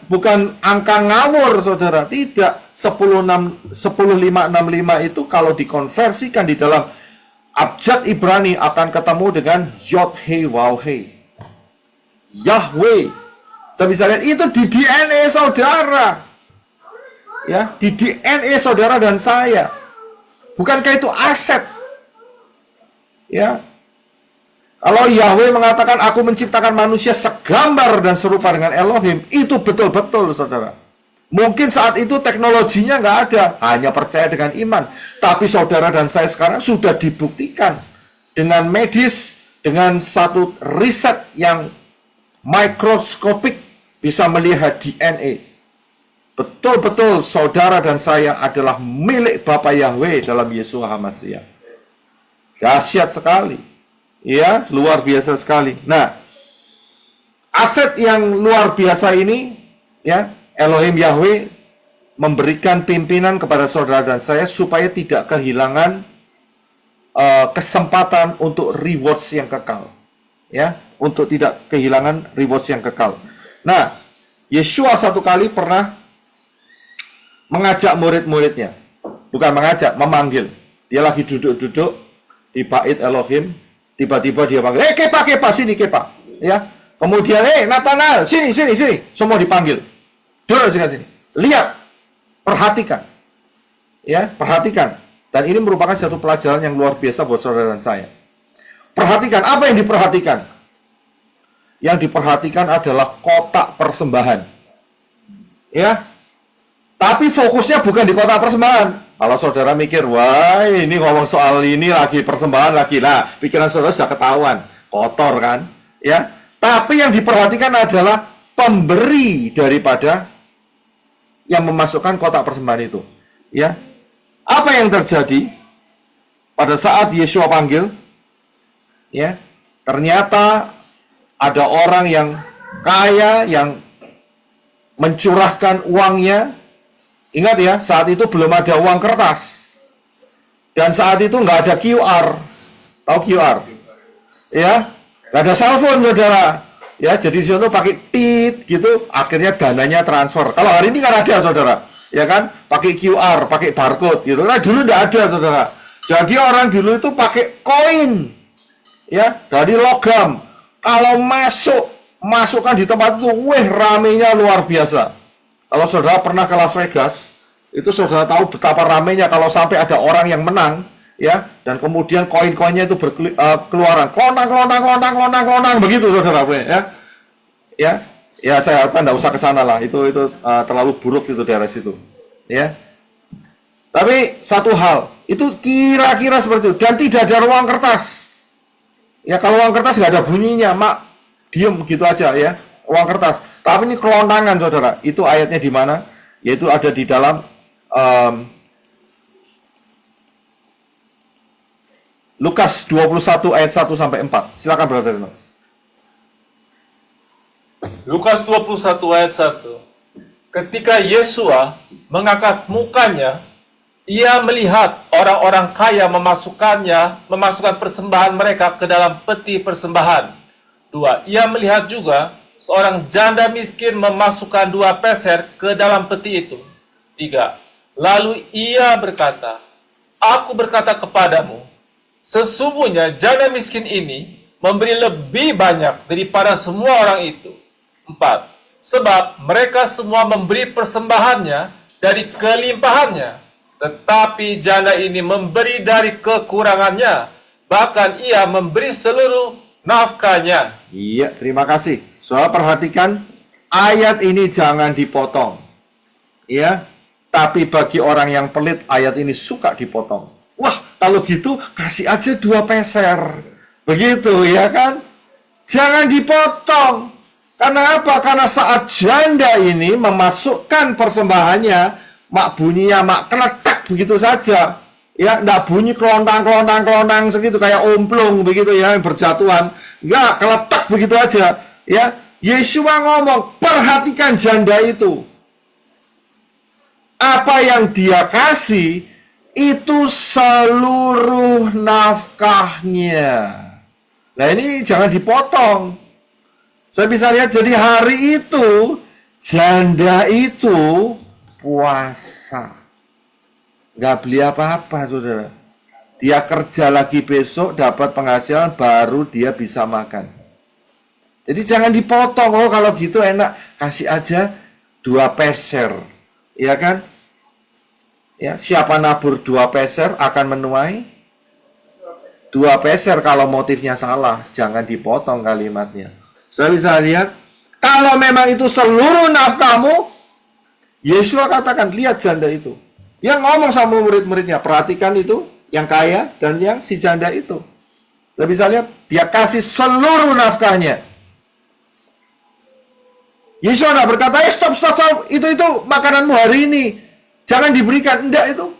A: bukan angka ngawur, saudara. Tidak. 10565 itu kalau dikonversikan di dalam abjad Ibrani akan ketemu dengan Yod He Waw He, Yahweh. Saya bisa lihat itu di DNA saudara, ya, di DNA saudara dan saya. Bukankah itu aset? Ya. Kalau Yahweh mengatakan aku menciptakan manusia segambar dan serupa dengan Elohim, itu betul-betul, saudara. Mungkin saat itu teknologinya nggak ada, hanya percaya dengan iman. Tapi saudara dan saya sekarang sudah dibuktikan dengan medis, dengan satu riset yang mikroskopik bisa melihat DNA. Betul-betul saudara dan saya adalah milik Bapa Yahweh dalam Yesus HaMasiah. Dahsyat sekali. Ya, luar biasa sekali. Nah, aset yang luar biasa ini, ya, Elohim Yahweh memberikan pimpinan kepada saudara dan saya supaya tidak kehilangan kesempatan untuk rewards yang kekal. Ya, untuk tidak kehilangan rewards yang kekal. Nah, Yesua satu kali pernah mengajak murid-muridnya. Bukan mengajak, memanggil. Dia lagi duduk-duduk di bait Elohim. Tiba-tiba dia panggil, Kepa, sini Kepa. Ya. Kemudian, Nathanael, sini. Semua dipanggil. Duduk sini. Lihat, perhatikan. Ya, perhatikan. Dan ini merupakan satu pelajaran yang luar biasa buat saudara dan saya. Perhatikan, apa yang diperhatikan? Yang diperhatikan adalah kotak persembahan. Ya. Tapi fokusnya bukan di kotak persembahan. Kalau saudara mikir, wah ini ngomong soal ini lagi, persembahan lagi. Nah, pikiran saudara sudah ketahuan. Kotor kan? Ya. Tapi yang diperhatikan adalah pemberi daripada yang memasukkan kotak persembahan itu. Ya. Apa yang terjadi pada saat Yesua panggil? Ya. Ternyata ada orang yang kaya yang mencurahkan uangnya. Ingat ya, saat itu belum ada uang kertas. Dan saat itu nggak ada QR. Tahu QR? Ya, nggak ada cellphone, saudara. Ya, jadi di situ pakai tit gitu, akhirnya dananya transfer. Kalau hari ini kan ada, saudara. Ya kan? Pakai QR, pakai barcode gitu. Nah, dulu nggak ada, saudara. Jadi orang dulu itu pakai koin. Ya, dari logam. Kalau masukkan di tempat itu, ramenya luar biasa. Kalau saudara pernah ke Las Vegas, itu saudara tahu betapa ramainya kalau sampai ada orang yang menang, ya, dan kemudian koin-koinnya itu berkeluaran, kelonang, begitu saudara, ya, saya harapkan tidak usah ke sana lah, itu terlalu buruk itu daerah situ, ya. Tapi satu hal, itu kira-kira seperti itu, dan tidak ada ruang kertas, ya. Kalau uang kertas nggak ada bunyinya, mak, diem gitu aja, ya. Uang kertas, tapi ini kelontangan, saudara. Itu ayatnya di mana? Yaitu ada di dalam Lukas 21 ayat 1 sampai 4. Silakan Brother Reno.
E: Lukas 21 ayat 1. Ketika Yesua mengangkat mukanya, ia melihat orang-orang kaya memasukkan persembahan mereka ke dalam peti persembahan. 2. Ia melihat juga seorang janda miskin memasukkan 2 peser ke dalam peti itu. 3. Lalu ia berkata, "Aku berkata kepadamu, sesungguhnya janda miskin ini memberi lebih banyak daripada semua orang itu." 4. Sebab mereka semua memberi persembahannya dari kelimpahannya, tetapi janda ini memberi dari kekurangannya, bahkan ia memberi seluruh nafkahnya.
A: Iya, terima kasih. Soal perhatikan, ayat ini jangan dipotong. Ya, tapi bagi orang yang pelit, ayat ini suka dipotong. Wah, kalau gitu kasih aja 2 peser. Begitu, ya kan? Jangan dipotong. Karena apa? Karena saat janda ini memasukkan persembahannya, mak bunyinya mak keletak begitu saja. Ya, enggak bunyi kelontang segitu kayak omplung begitu ya, yang berjatuhan. Enggak, keletak begitu aja. Ya, Yesua ngomong, perhatikan janda itu. Apa yang dia kasih itu seluruh nafkahnya. Nah, ini jangan dipotong. Saya bisa lihat, jadi hari itu janda itu puasa, nggak beli apa-apa, saudara. Dia kerja lagi besok, dapat penghasilan, baru dia bisa makan. Jadi jangan dipotong. Oh, kalau gitu enak, kasih aja 2 peser, ya kan? Ya, siapa nabur 2 peser akan menuai 2 peser. Kalau motifnya salah, jangan dipotong kalimatnya. Saya bisa lihat, kalau memang itu seluruh nafkahmu, Yesua katakan, lihat janda itu. Yang ngomong sama murid-muridnya, perhatikan itu, yang kaya dan yang si janda itu. Saya bisa lihat, dia kasih seluruh nafkahnya. Yesua tidak berkata, stop, itu makananmu hari ini. Jangan diberikan, enggak itu.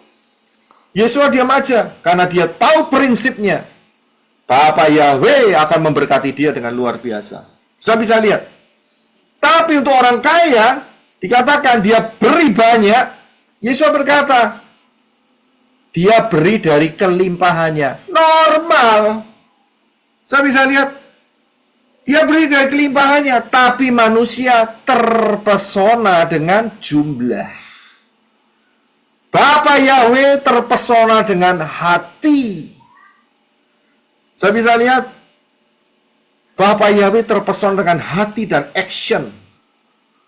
A: Yesua diam aja, karena dia tahu prinsipnya. Bapa Yahweh akan memberkati dia dengan luar biasa. Saya bisa lihat. Tapi untuk orang kaya, dikatakan dia beri banyak. Yesus berkata, dia beri dari kelimpahannya. Normal. Saya bisa lihat. Dia beri dari kelimpahannya. Tapi manusia terpesona dengan jumlah. Bapa Yahweh terpesona dengan hati. Saya bisa lihat. Bapak Yahweh terpesona dengan hati dan action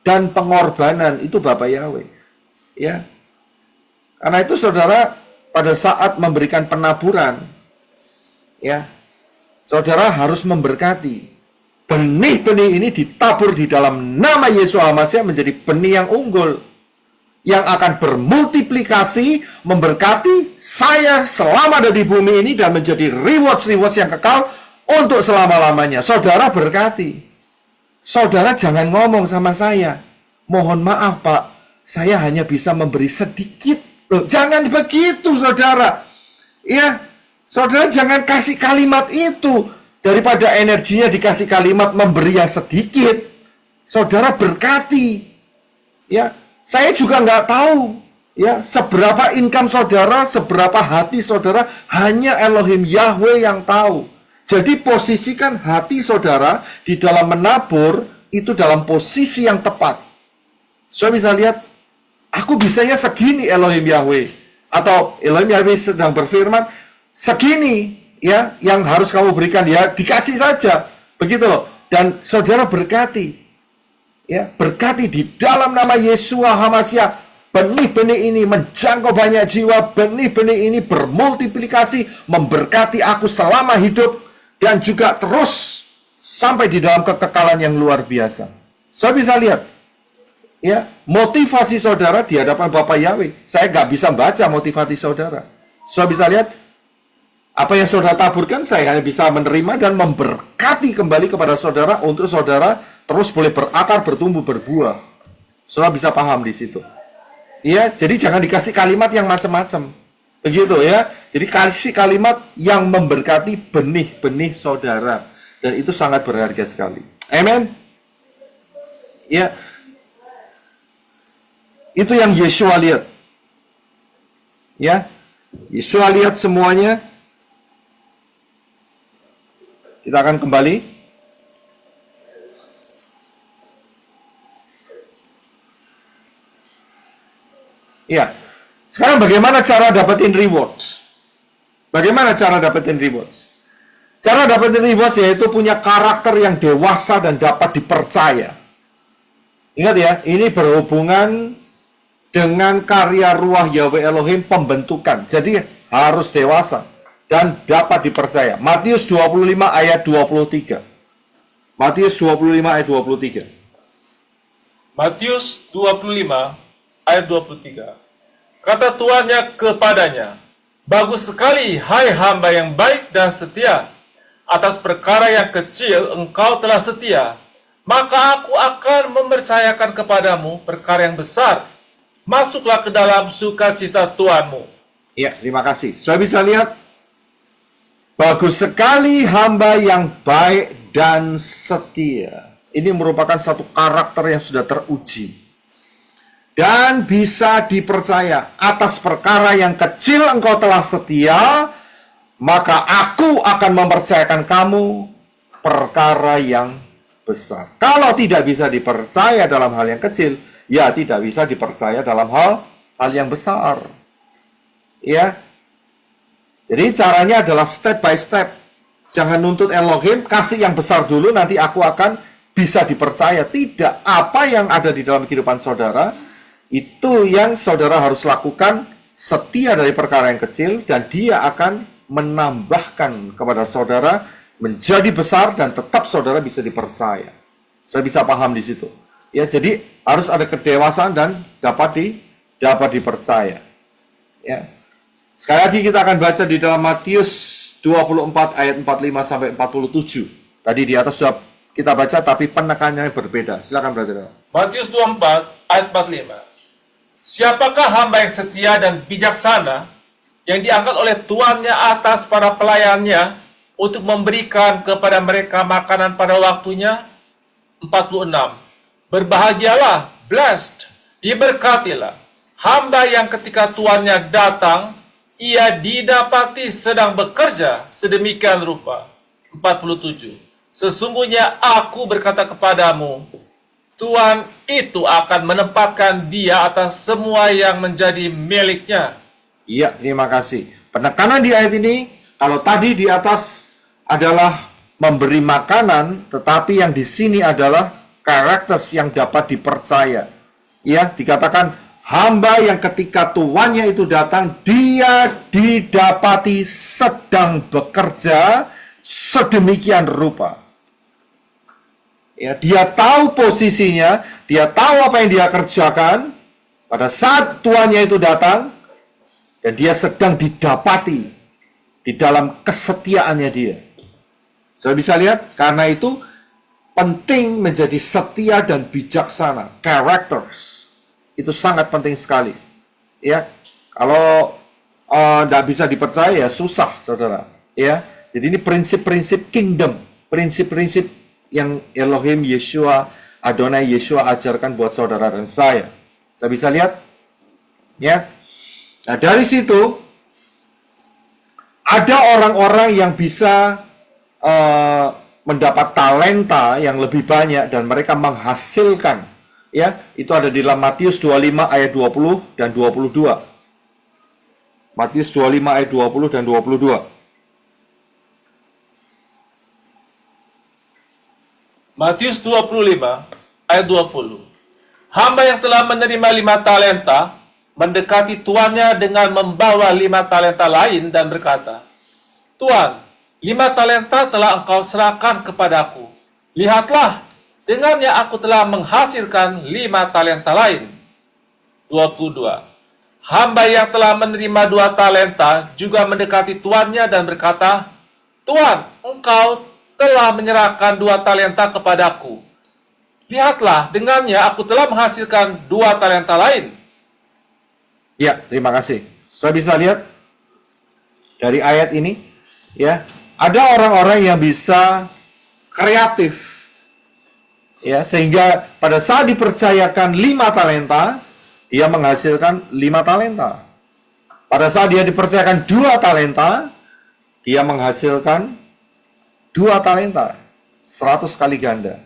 A: dan pengorbanan. Itu Bapak Yahweh. Ya. Karena itu saudara, pada saat memberikan penaburan, ya, saudara harus memberkati. Benih-benih ini ditabur di dalam nama Yesus Al-Masih menjadi benih yang unggul, yang akan bermultiplikasi, memberkati saya selama ada di bumi ini dan menjadi rewards yang kekal untuk selama-lamanya. Saudara berkati. Saudara jangan ngomong sama saya, mohon maaf Pak, saya hanya bisa memberi sedikit. Loh, jangan begitu saudara. Ya, saudara jangan kasih kalimat itu. Daripada energinya dikasih kalimat memberi yang sedikit, saudara berkati. Ya, saya juga nggak tahu. Ya, seberapa income saudara, seberapa hati saudara, hanya Elohim Yahweh yang tahu. Jadi posisikan hati saudara di dalam menabur itu dalam posisi yang tepat. Saya bisa lihat, aku bisanya segini Elohim Yahweh. Atau Elohim Yahweh sedang berfirman, segini ya yang harus kamu berikan, ya dikasih saja. Begitu loh. Dan saudara berkati. Ya, berkati di dalam nama Yesua HaMashiach. Benih-benih ini menjangkau banyak jiwa. Benih-benih ini bermultiplikasi, memberkati aku selama hidup. Dan juga terus sampai di dalam kekekalan yang luar biasa. Saya bisa lihat, ya, motivasi saudara di hadapan Bapak Yahweh. Saya nggak bisa baca motivasi saudara. Saya bisa lihat, apa yang saudara taburkan, saya hanya bisa menerima dan memberkati kembali kepada saudara untuk saudara terus boleh berakar, bertumbuh, berbuah. Saudara bisa paham di situ. Ya, jadi jangan dikasih kalimat yang macam-macam. Begitu ya. Jadi kasih kalimat yang memberkati benih-benih saudara. Dan itu sangat berharga sekali. Amen. Ya. Itu yang Yeshua lihat. Ya. Yeshua lihat semuanya. Kita akan kembali. Ya. Sekarang bagaimana cara dapetin rewards? Bagaimana cara dapetin rewards? Cara dapetin rewards yaitu punya karakter yang dewasa dan dapat dipercaya. Ingat ya, ini berhubungan dengan karya ruah Yahweh Elohim pembentukan. Jadi harus dewasa dan dapat dipercaya. Matius 25 ayat 23. Matius 25 ayat 23.
E: Matius 25 ayat 23. Kata tuannya kepadanya, bagus sekali, hai hamba yang baik dan setia. Atas perkara yang kecil engkau telah setia, maka aku akan mempercayakan kepadamu perkara yang besar. Masuklah ke dalam sukacita Tuanmu.
A: Ya, terima kasih. Sudah bisa lihat? Bagus sekali hamba yang baik dan setia. Ini merupakan satu karakter yang sudah teruji. Dan bisa dipercaya. Atas perkara yang kecil engkau telah setia, maka aku akan mempercayakan kamu perkara yang besar. Kalau tidak bisa dipercaya dalam hal yang kecil, ya tidak bisa dipercaya dalam hal yang besar. Ya. Jadi caranya adalah step by step. Jangan nuntut Elohim, kasih yang besar dulu, nanti aku akan bisa dipercaya. Tidak. Apa yang ada di dalam kehidupan saudara, itu yang saudara harus lakukan, setia dari perkara yang kecil, dan dia akan menambahkan kepada saudara menjadi besar dan tetap saudara bisa dipercaya. Saya bisa paham di situ. Ya, jadi harus ada kedewasaan dan dapat dipercaya. Ya. Sekali lagi kita akan baca di dalam Matius 24 ayat 45 sampai 47. Tadi di atas sudah kita baca tapi penekanannya berbeda. Silakan belajar.
E: Matius 24 ayat 45. Siapakah hamba yang setia dan bijaksana yang diangkat oleh tuannya atas para pelayannya untuk memberikan kepada mereka makanan pada waktunya? 46. Berbahagialah, blessed, diberkatilah hamba yang ketika tuannya datang, ia didapati sedang bekerja sedemikian rupa. 47. Sesungguhnya aku berkata kepadamu, Tuhan itu akan menempatkan dia atas semua yang menjadi miliknya.
A: Iya, terima kasih. Penekanan di ayat ini, kalau tadi di atas adalah memberi makanan, tetapi yang di sini adalah karakter yang dapat dipercaya. Ya, dikatakan hamba yang ketika tuannya itu datang, dia didapati sedang bekerja sedemikian rupa. Ya, dia tahu posisinya, dia tahu apa yang dia kerjakan pada saat tuannya itu datang, dan dia sedang didapati di dalam kesetiaannya dia. Sudah bisa lihat? Karena itu penting menjadi setia dan bijaksana. Characters. Itu sangat penting sekali. Ya, kalau tidak bisa dipercaya, ya susah, saudara. Ya, jadi ini prinsip-prinsip kingdom. Prinsip-prinsip yang Elohim Yeshua, Adonai Yeshua ajarkan buat saudara dan saya. Saya bisa lihat? Ya. Nah, dari situ ada orang-orang yang bisa mendapat talenta yang lebih banyak dan mereka menghasilkan. Ya, itu ada di dalam Matius 25 ayat 20 dan 22. Matius 25 ayat 20 dan 22.
E: Matius 25 ayat 20. Hamba yang telah menerima 5 talenta mendekati tuannya dengan membawa 5 talenta lain dan berkata, Tuan, 5 talenta telah engkau serahkan kepadaku. Lihatlah, dengannya aku telah menghasilkan 5 talenta lain. 22. Hamba yang telah menerima 2 talenta juga mendekati tuannya dan berkata, Tuan, engkau telah menyerahkan 2 talenta kepadaku. Lihatlah, dengannya aku telah menghasilkan 2 talenta lain.
A: Ya, terima kasih. Sudah bisa lihat? dari ayat ini, ya, ada orang-orang yang bisa kreatif, ya, sehingga pada saat dipercayakan 5 talenta, dia menghasilkan 5 talenta. Pada saat dia dipercayakan 2 talenta, dia menghasilkan 2 talenta, 100 kali ganda.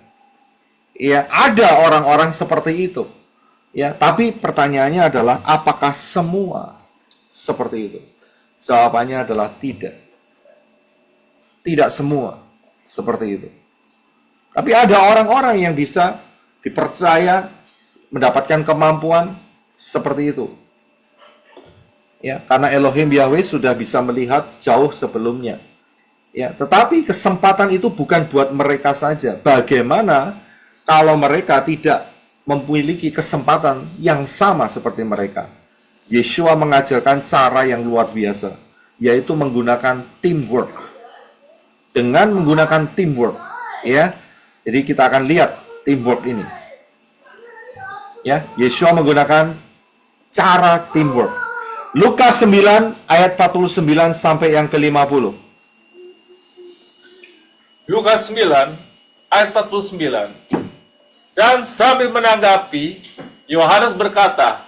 A: Ya, ada orang-orang seperti itu. Ya, tapi pertanyaannya adalah apakah semua seperti itu? Jawabannya adalah tidak. Tidak semua seperti itu. Tapi ada orang-orang yang bisa dipercaya mendapatkan kemampuan seperti itu. Ya, karena Elohim Yahweh sudah bisa melihat jauh sebelumnya. Ya, tetapi kesempatan itu bukan buat mereka saja. Bagaimana kalau mereka tidak memiliki kesempatan yang sama seperti mereka? Yeshua mengajarkan cara yang luar biasa, yaitu menggunakan teamwork. Dengan menggunakan teamwork, ya. Jadi kita akan lihat teamwork ini. Ya, Yeshua menggunakan cara teamwork. Lukas 9 ayat 49 sampai yang ke-50.
E: Lukas 9 ayat 49. Dan sambil menanggapi, Yohanes berkata,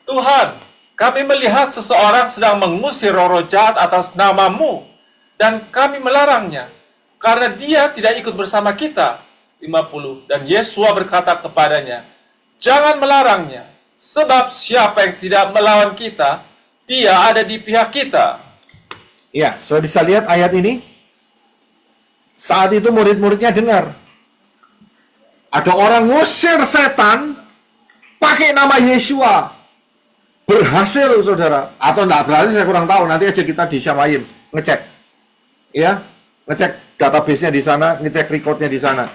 E: Tuhan, kami melihat seseorang sedang mengusir roh-roh jahat atas namamu, dan kami melarangnya, karena dia tidak ikut bersama kita. 50. Dan Yesua berkata kepadanya, jangan melarangnya, sebab siapa yang tidak melawan kita, dia ada di pihak kita.
A: Ya, sudah bisa lihat ayat ini? Saat itu murid-muridnya dengar. Ada orang ngusir setan pakai nama Yeshua. Berhasil, saudara. Atau tidak berhasil, saya kurang tahu. Nanti aja kita di Syamayim ngecek. Ya, ngecek database-nya di sana, ngecek record-nya di sana.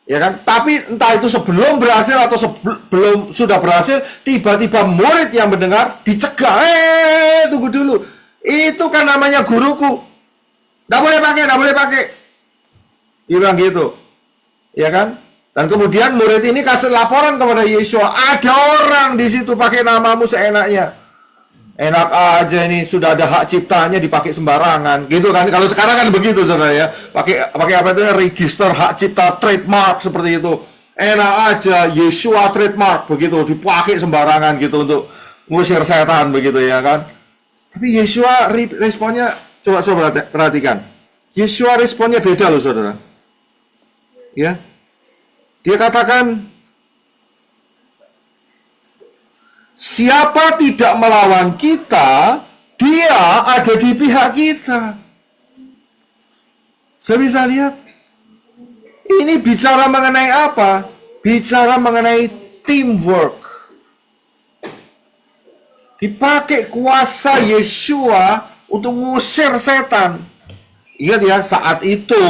A: Ya kan? Tapi entah itu sebelum berhasil atau sebelum sudah berhasil, tiba-tiba murid yang mendengar dicegah. Tunggu dulu. Itu kan namanya guruku. Nggak boleh pakai, nggak boleh pakai. Dia bilang gitu. Ya kan? Dan kemudian murid ini kasih laporan kepada Yeshua, ada orang di situ pakai namamu seenaknya. Enak aja ini, sudah ada hak ciptanya dipakai sembarangan, gitu kan? Kalau sekarang kan begitu, saudara ya. Pakai apa itu? Register hak cipta, trademark seperti itu. Enak aja, Yeshua trademark begitu, dipakai sembarangan gitu untuk ngusir setan begitu ya kan? Tapi Yeshua responnya coba perhatikan. Yeshua responnya beda loh, saudara. Ya. Dia katakan, siapa tidak melawan kita, dia ada di pihak kita. Saya bisa lihat, ini bicara mengenai apa? Bicara mengenai teamwork. Dipakai kuasa Yeshua untuk ngusir setan. Ingat ya, saat itu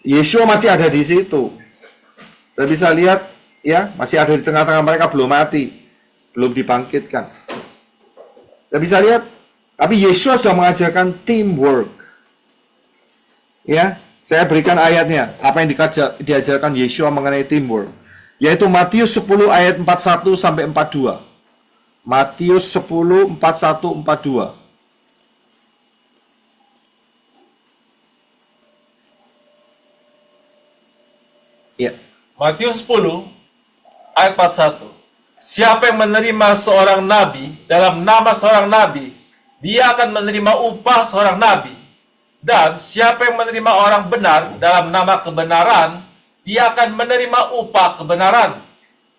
A: Yeshua masih ada di situ. Kita bisa lihat, ya, masih ada di tengah-tengah mereka, belum mati, belum dibangkitkan. Kita bisa lihat, tapi Yeshua sudah mengajarkan teamwork. Ya, saya berikan ayatnya, apa yang diajarkan Yeshua mengenai teamwork, yaitu Matius 10 ayat 41 sampai 42. Matius 10 41 42. Ya.
E: Matius 10 ayat 41. Siapa yang menerima seorang nabi dalam nama seorang nabi, dia akan menerima upah seorang nabi. Dan siapa yang menerima orang benar dalam nama kebenaran, dia akan menerima upah kebenaran.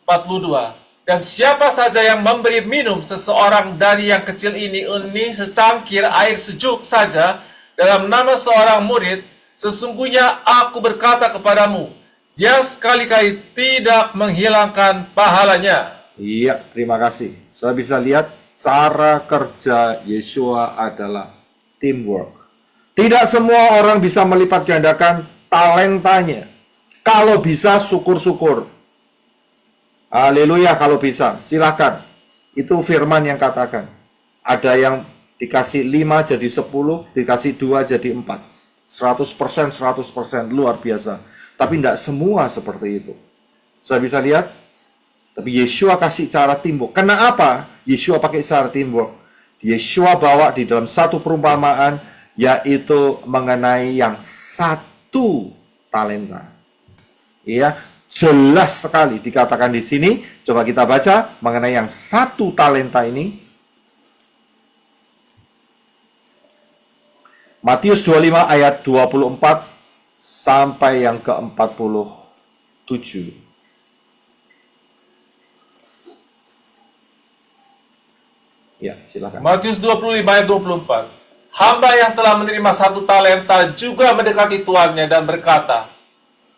E: 42. Dan siapa saja yang memberi minum seseorang dari yang kecil ini secangkir air sejuk saja dalam nama seorang murid, sesungguhnya aku berkata kepadamu, dia sekali-kali tidak menghilangkan pahalanya.
A: Iya, terima kasih. Saya bisa lihat cara kerja Yeshua adalah teamwork. Tidak semua orang bisa melipat gandakan talentanya. Kalau bisa, syukur-syukur. Haleluya, kalau bisa. Silakan. Itu firman yang katakan. Ada yang dikasih 5 jadi 10, dikasih 2 jadi 4. 100%, 100%, luar biasa. Tapi tidak semua seperti itu. Saya bisa lihat, tapi Yeshua kasih cara teamwork. Kenapa Yeshua pakai cara teamwork? Yeshua bawa di dalam satu perumpamaan, yaitu mengenai yang satu talenta. Ya, jelas sekali dikatakan di sini. Coba kita baca mengenai yang satu talenta ini. Matius 25 ayat 24 sampai yang ke-47. Ya, silakan.
E: Matius 25 ayat 24. Hamba yang telah menerima 1 talenta juga mendekati tuannya dan berkata,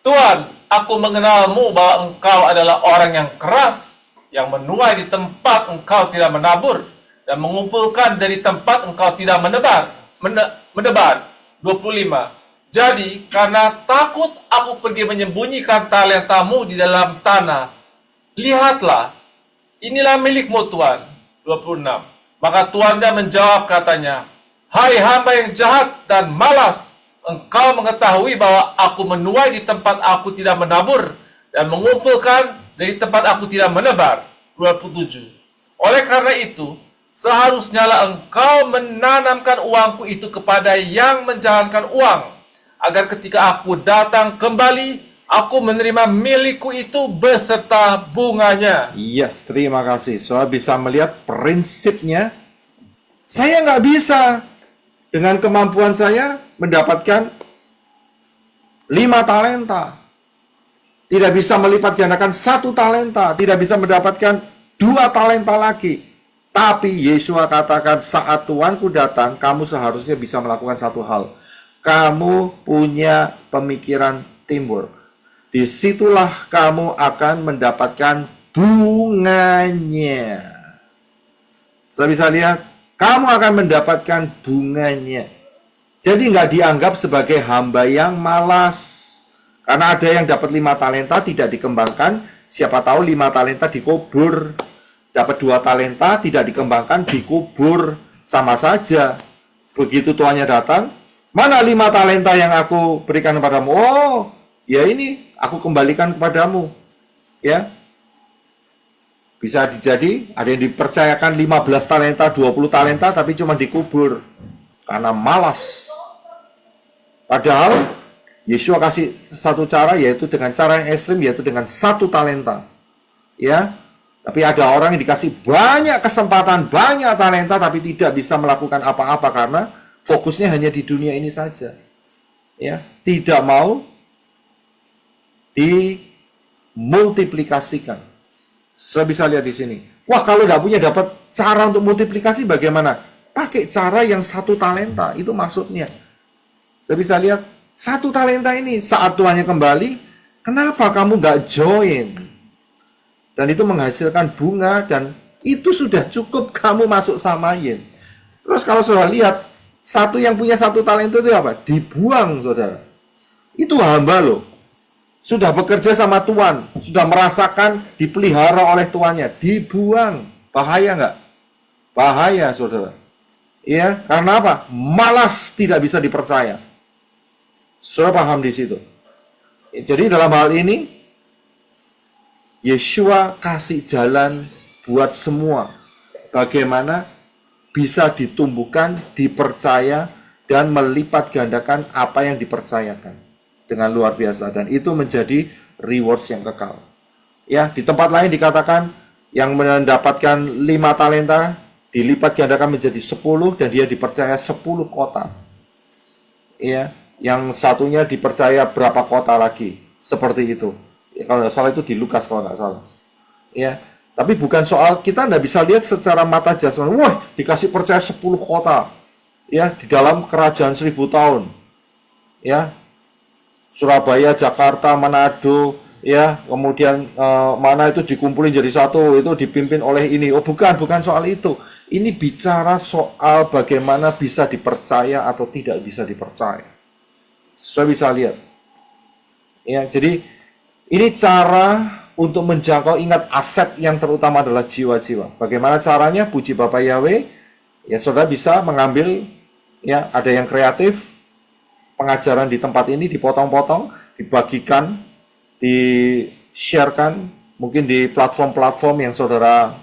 E: Tuan, aku mengenalmu bahwa engkau adalah orang yang keras, yang menuai di tempat engkau tidak menabur, dan mengumpulkan dari tempat engkau tidak menebar. 25. Jadi, karena takut aku pergi menyembunyikan talentamu di dalam tanah. Lihatlah, inilah milikmu Tuan. 26. Maka tuannya menjawab katanya, Hai hamba yang jahat dan malas, engkau mengetahui bahwa aku menuai di tempat aku tidak menabur dan mengumpulkan dari tempat aku tidak menebar. 27. Oleh karena itu, seharusnya engkau menanamkan uangku itu kepada yang menjalankan uang, agar ketika aku datang kembali, aku menerima milikku itu beserta bunganya.
A: Iya, terima kasih. Soal bisa melihat prinsipnya. Saya nggak bisa dengan kemampuan saya mendapatkan 5 talenta. Tidak bisa melipat gandakan 1 talenta. Tidak bisa mendapatkan 2 talenta lagi. Tapi Yeshua katakan saat Tuanku datang, kamu seharusnya bisa melakukan satu hal. Kamu punya pemikiran teamwork. Disitulah kamu akan mendapatkan bunganya. Saya bisa lihat, kamu akan mendapatkan bunganya. Jadi nggak dianggap sebagai hamba yang malas. Karena ada yang dapat 5 talenta tidak dikembangkan, siapa tahu 5 talenta dikubur. Dapat 2 talenta tidak dikembangkan, dikubur. Sama saja. Begitu tuannya datang, mana 5 talenta yang aku berikan kepadamu? Oh, ya ini aku kembalikan kepadamu. Ya. Bisa jadi ada yang dipercayakan 15 talenta, 20 talenta tapi cuma dikubur karena malas. Padahal Yeshua kasih satu cara, yaitu dengan cara yang ekstrim, yaitu dengan 1 talenta. Ya. Tapi ada orang yang dikasih banyak kesempatan, banyak talenta tapi tidak bisa melakukan apa-apa karena fokusnya hanya di dunia ini saja. Ya, tidak mau dimultiplikasikan. Saya bisa lihat di sini. Wah, kalau tidak punya dapat cara untuk multiplikasi bagaimana? Pakai cara yang 1 talenta, itu maksudnya. Saya bisa lihat 1 talenta ini saat tuannya kembali, kenapa kamu nggak join? Dan itu menghasilkan bunga dan itu sudah cukup kamu masuk samain. Terus kalau saudara lihat, satu yang punya 1 talenta itu apa? Dibuang, saudara. Itu hamba loh. Sudah bekerja sama Tuhan, sudah merasakan dipelihara oleh tuannya, dibuang. Bahaya nggak? Bahaya, saudara. Ya, karena apa? Malas, tidak bisa dipercaya. Saudara paham di situ. Jadi dalam hal ini, Yeshua kasih jalan buat semua. Bagaimana bisa ditumbuhkan, dipercaya, dan melipat gandakan apa yang dipercayakan. Dengan luar biasa, dan itu menjadi rewards yang kekal. Ya, di tempat lain dikatakan yang mendapatkan 5 talenta dilipat gandakan menjadi 10 dan dia dipercaya 10 kota. Ya, yang satunya dipercaya berapa kota lagi, seperti itu. Ya, kalau nggak salah itu di Lukas kalau nggak salah. Ya, tapi bukan soal kita nggak bisa lihat secara mata jasmani. Wah, dikasih percaya 10 kota. Ya, di dalam kerajaan 1000 tahun. Ya, Surabaya, Jakarta, Manado, ya, kemudian mana itu dikumpulin jadi satu, itu dipimpin oleh ini. Oh, bukan soal itu. Ini bicara soal bagaimana bisa dipercaya atau tidak bisa dipercaya. Saya bisa lihat. Ya, jadi ini cara untuk menjangkau, ingat aset yang terutama adalah jiwa-jiwa. Bagaimana caranya? Puji Bapak Yahweh. Ya, saudara bisa mengambil, ya, ada yang kreatif. Pengajaran di tempat ini dipotong-potong, dibagikan, di-sharekan, mungkin di platform-platform yang saudara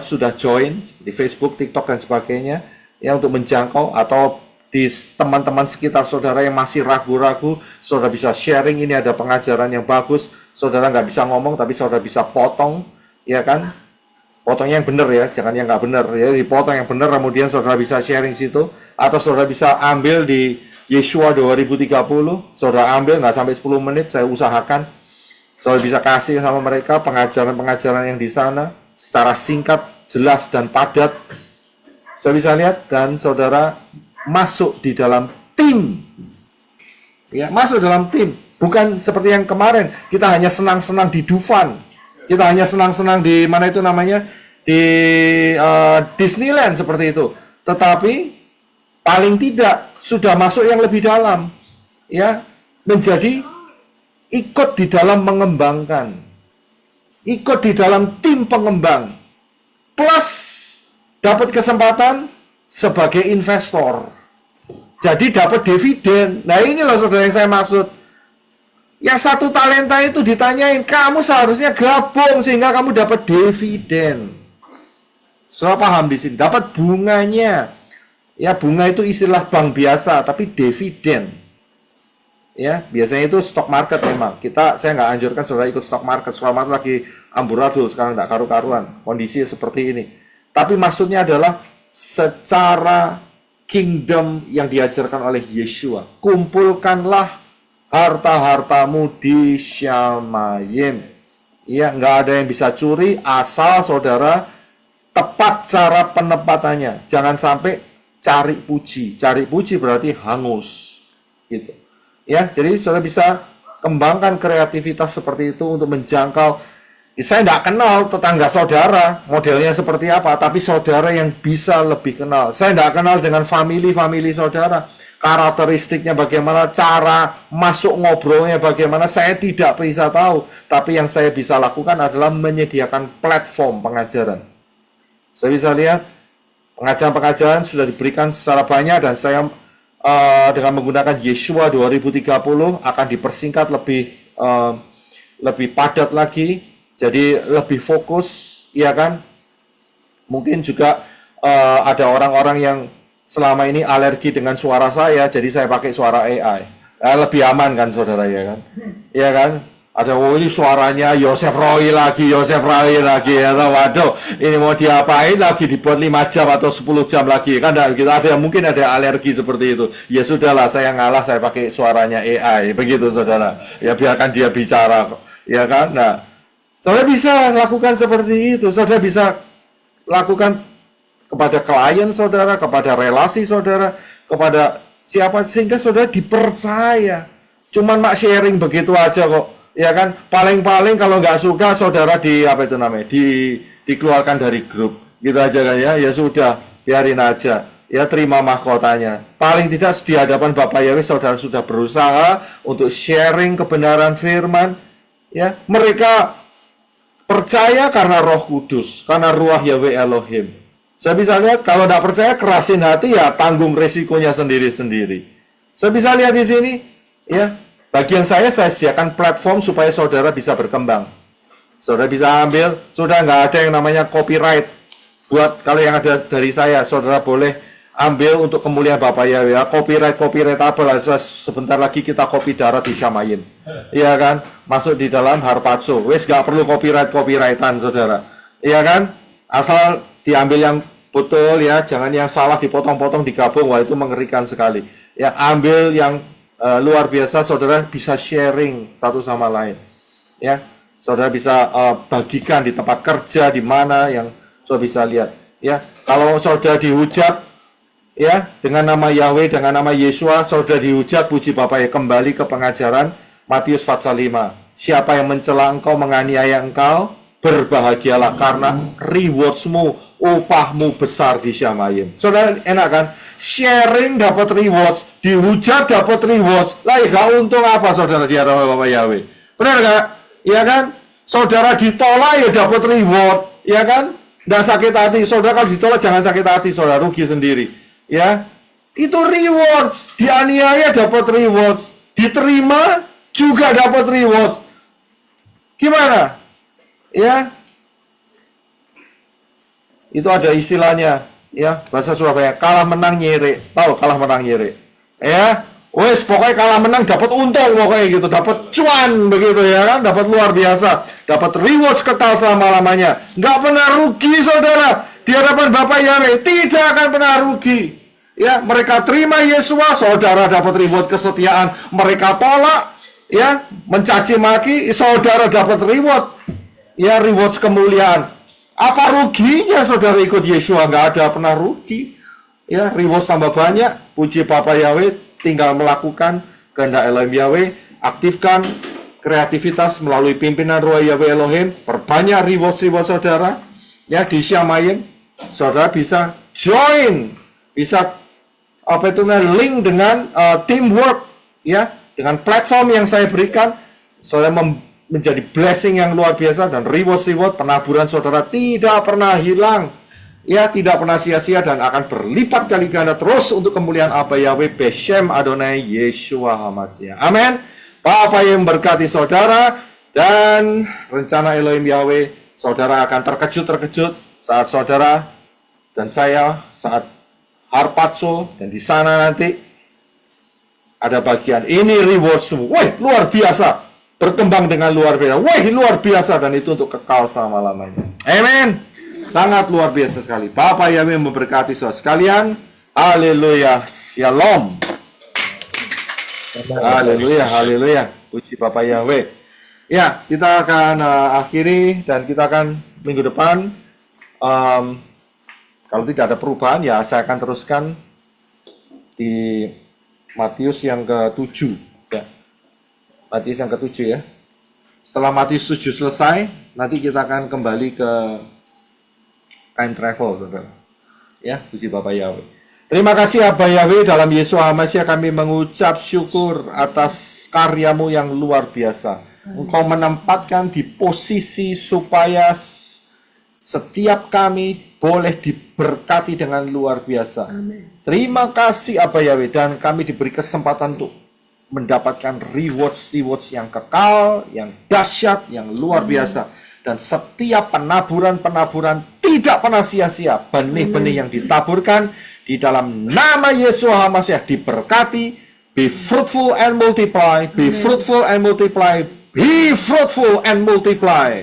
A: sudah join di Facebook, TikTok dan sebagainya ya untuk menjangkau, atau di teman-teman sekitar saudara yang masih ragu-ragu, saudara bisa sharing, ini ada pengajaran yang bagus, saudara nggak bisa ngomong tapi saudara bisa potong, ya kan? Potongnya yang benar ya, jangan yang nggak benar ya, dipotong yang benar, kemudian saudara bisa sharing situ, atau saudara bisa ambil di Yeshua 2030, saudara ambil nggak sampai 10 menit, saya usahakan saudara bisa kasih sama mereka pengajaran-pengajaran yang di sana secara singkat, jelas dan padat. Saudara bisa lihat dan saudara masuk di dalam tim, ya, masuk dalam tim, bukan seperti yang kemarin kita hanya senang-senang di Dufan, kita hanya senang-senang di mana itu namanya, di Disneyland seperti itu, tetapi paling tidak sudah masuk yang lebih dalam, ya, menjadi ikut di dalam mengembangkan, ikut di dalam tim pengembang, plus dapat kesempatan sebagai investor. Jadi dapat dividen. Nah ini loh saudara yang saya maksud. Yang satu talenta itu ditanyain, kamu seharusnya gabung sehingga kamu dapat dividen. Saudara paham di sini? Dapat bunganya. Ya, bunga itu istilah bank biasa, tapi dividen. Ya, biasanya itu stock market memang. Saya nggak anjurkan saudara ikut stock market. Stock market lagi amburadul, sekarang nggak karu-karuan. Kondisi seperti ini. Tapi maksudnya adalah secara kingdom yang diajarkan oleh Yeshua. Kumpulkanlah harta-hartamu di Syamayim. Ya, nggak ada yang bisa curi asal saudara tepat cara penempatannya. Jangan sampai cari puji. Cari puji berarti hangus. Gitu. Ya, jadi saudara bisa kembangkan kreativitas seperti itu untuk menjangkau. Saya nggak kenal tetangga saudara, modelnya seperti apa, tapi saudara yang bisa lebih kenal. Saya nggak kenal dengan family saudara, karakteristiknya bagaimana, cara masuk ngobrolnya bagaimana, saya tidak bisa tahu. Tapi yang saya bisa lakukan adalah menyediakan platform pengajaran. Saya bisa lihat, pengajaran-pengajaran sudah diberikan secara banyak, dan saya dengan menggunakan Yeshua 2030 akan dipersingkat lebih padat lagi. Jadi lebih fokus, ya kan? Mungkin juga ada orang-orang yang selama ini alergi dengan suara saya, jadi saya pakai suara AI. Lebih aman kan, saudara, ya kan? Ya kan? Ada, ini suaranya Yosef Roy lagi, ya. Waduh, ini mau diapain lagi, dibuat 5 jam atau 10 jam lagi. Kan mungkin ada alergi seperti itu. Ya sudahlah, saya ngalah, saya pakai suaranya AI. Begitu, saudara. Ya biarkan dia bicara, ya kan? Nah, saudara bisa lakukan seperti itu. Saudara bisa lakukan kepada klien saudara, kepada relasi saudara, kepada siapa, sehingga saudara dipercaya. Cuman mak sharing begitu aja kok. Ya kan? Paling-paling kalau nggak suka saudara dikeluarkan dari grup. Gitu aja kan ya. Ya sudah, biarin aja. Ya terima mahkotanya. Paling tidak di hadapan Bapak Yahweh saudara sudah berusaha untuk sharing kebenaran firman. Ya, mereka percaya karena Roh Kudus, karena Ruach Yahweh Elohim. Saya bisa lihat, kalau tidak percaya, kerasin hati, ya tanggung resikonya sendiri-sendiri. Saya bisa lihat di sini, ya, bagian saya sediakan platform supaya saudara bisa berkembang. Saudara bisa ambil, sudah nggak ada yang namanya copyright. Buat kalau yang ada dari saya, saudara boleh ambil untuk kemuliaan Bapak Yahweh. Copyright apa lah, sebentar lagi kita copy darah di Syamayim. Iya kan? Masuk di dalam harpazo. Wes nggak perlu copyrightan, saudara. Iya kan? Asal diambil yang betul ya, jangan yang salah dipotong-potong digabung. Wah, itu mengerikan sekali. Ya, ambil yang luar biasa, saudara bisa sharing satu sama lain. Ya, saudara bisa bagikan di tempat kerja, di mana yang saudara bisa lihat. Ya, kalau saudara dihujat, ya, dengan nama Yahweh, dengan nama Yeshua, saudara dihujat, puji Bapak ya, kembali ke pengajaran Matius pasal 5. Siapa yang mencela engkau, menganiaya engkau, berbahagialah karena rewardsmu, upahmu besar di Syamayim. Saudara enak kan? Sharing dapat rewards, dihujat dapat rewards. Lah gak untung apa saudara di hadapan Bapak Yahweh? Benar gak? Ya kan? Saudara ditolak ya dapat reward, ya kan? Nggak sakit hati. Saudara kalau ditolak jangan sakit hati, saudara rugi sendiri. Ya, itu rewards, dianiaya dapat rewards, diterima juga dapat rewards. Gimana? Ya, Itu ada istilahnya, ya, bahasa Surabaya, kalah menang nyere. Tahu kalah menang nyere? Ya, wes pokoknya kalah menang dapat untung pokoknya gitu, dapat cuan begitu ya kan, dapat luar biasa, dapat rewards kekal selama-lamanya. Nggak pernah rugi saudara, di hadapan Bapa Yahweh tidak akan pernah rugi. Ya, mereka terima Yesua, saudara dapat reward kesetiaan. Mereka tolak, ya, mencaci maki, saudara dapat reward, ya, rewards kemuliaan. Apa ruginya saudara ikut Yesua? Nggak ada pernah rugi. Ya, rewards tambah banyak. Puji Bapa Yahweh, tinggal melakukan kehendak Elohim Yahweh, aktifkan kreativitas melalui pimpinan Roh Yahweh Elohim, perbanyak reward saudara. Ya, di Syamayim, saudara bisa join, bisa link dengan teamwork, ya, dengan platform yang saya berikan, saudara menjadi blessing yang luar biasa, dan reward penaburan saudara tidak pernah hilang, ya, tidak pernah sia-sia, dan akan berlipat kali ganda terus untuk kemuliaan Abba Yahweh Beshem Adonai Yeshua HaMashiach. Amin. Bapa yang berkati saudara, dan rencana Elohim Yahweh, saudara akan terkejut saat saudara dan saya saat Harpatso, dan di sana nanti ada bagian ini reward semua. Wih, luar biasa. Berkembang dengan luar biasa. Wih, luar biasa, dan itu untuk kekal selama-lamanya. Amin. Sangat luar biasa sekali. Bapa Yahweh memberkati saudara sekalian. Haleluya. Shalom. Haleluya, haleluya. Puji Bapa Yahweh. Ya, kita akan akhiri, dan kita akan minggu depan kalau tidak ada perubahan, ya saya akan teruskan di Matius yang ke-7. Ya. Matius yang ke-7 ya. Setelah Matius 7 selesai, nanti kita akan kembali ke time travel, saudara. Ya, puji Bapa Yahweh. Terima kasih Abba Yahweh, dalam Yesus HaMashiach kami mengucap syukur atas karyamu yang luar biasa. Engkau menempatkan di posisi supaya setiap kami boleh diberkati dengan luar biasa. Amen. Terima kasih Abba Yahweh, dan kami diberi kesempatan untuk mendapatkan rewards yang kekal, yang dahsyat, yang luar biasa. Dan setiap penaburan tidak pernah sia-sia. Benih-benih yang ditaburkan di dalam nama Yesus HaMashiach diberkati. Be fruitful and multiply, be fruitful and multiply, be fruitful and multiply.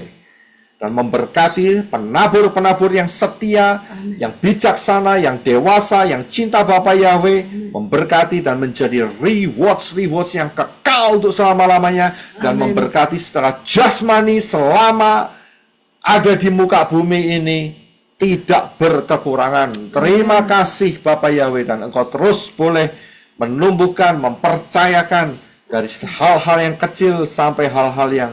A: Dan memberkati penabur-penabur yang setia, yang bijaksana, yang dewasa, yang cinta Bapa Yahweh, memberkati dan menjadi rewards yang kekal untuk selama-lamanya, dan memberkati secara jasmani selama ada di muka bumi ini tidak berkekurangan. Terima kasih Bapa Yahweh, dan Engkau terus boleh menumbuhkan, mempercayakan dari hal-hal yang kecil sampai hal-hal yang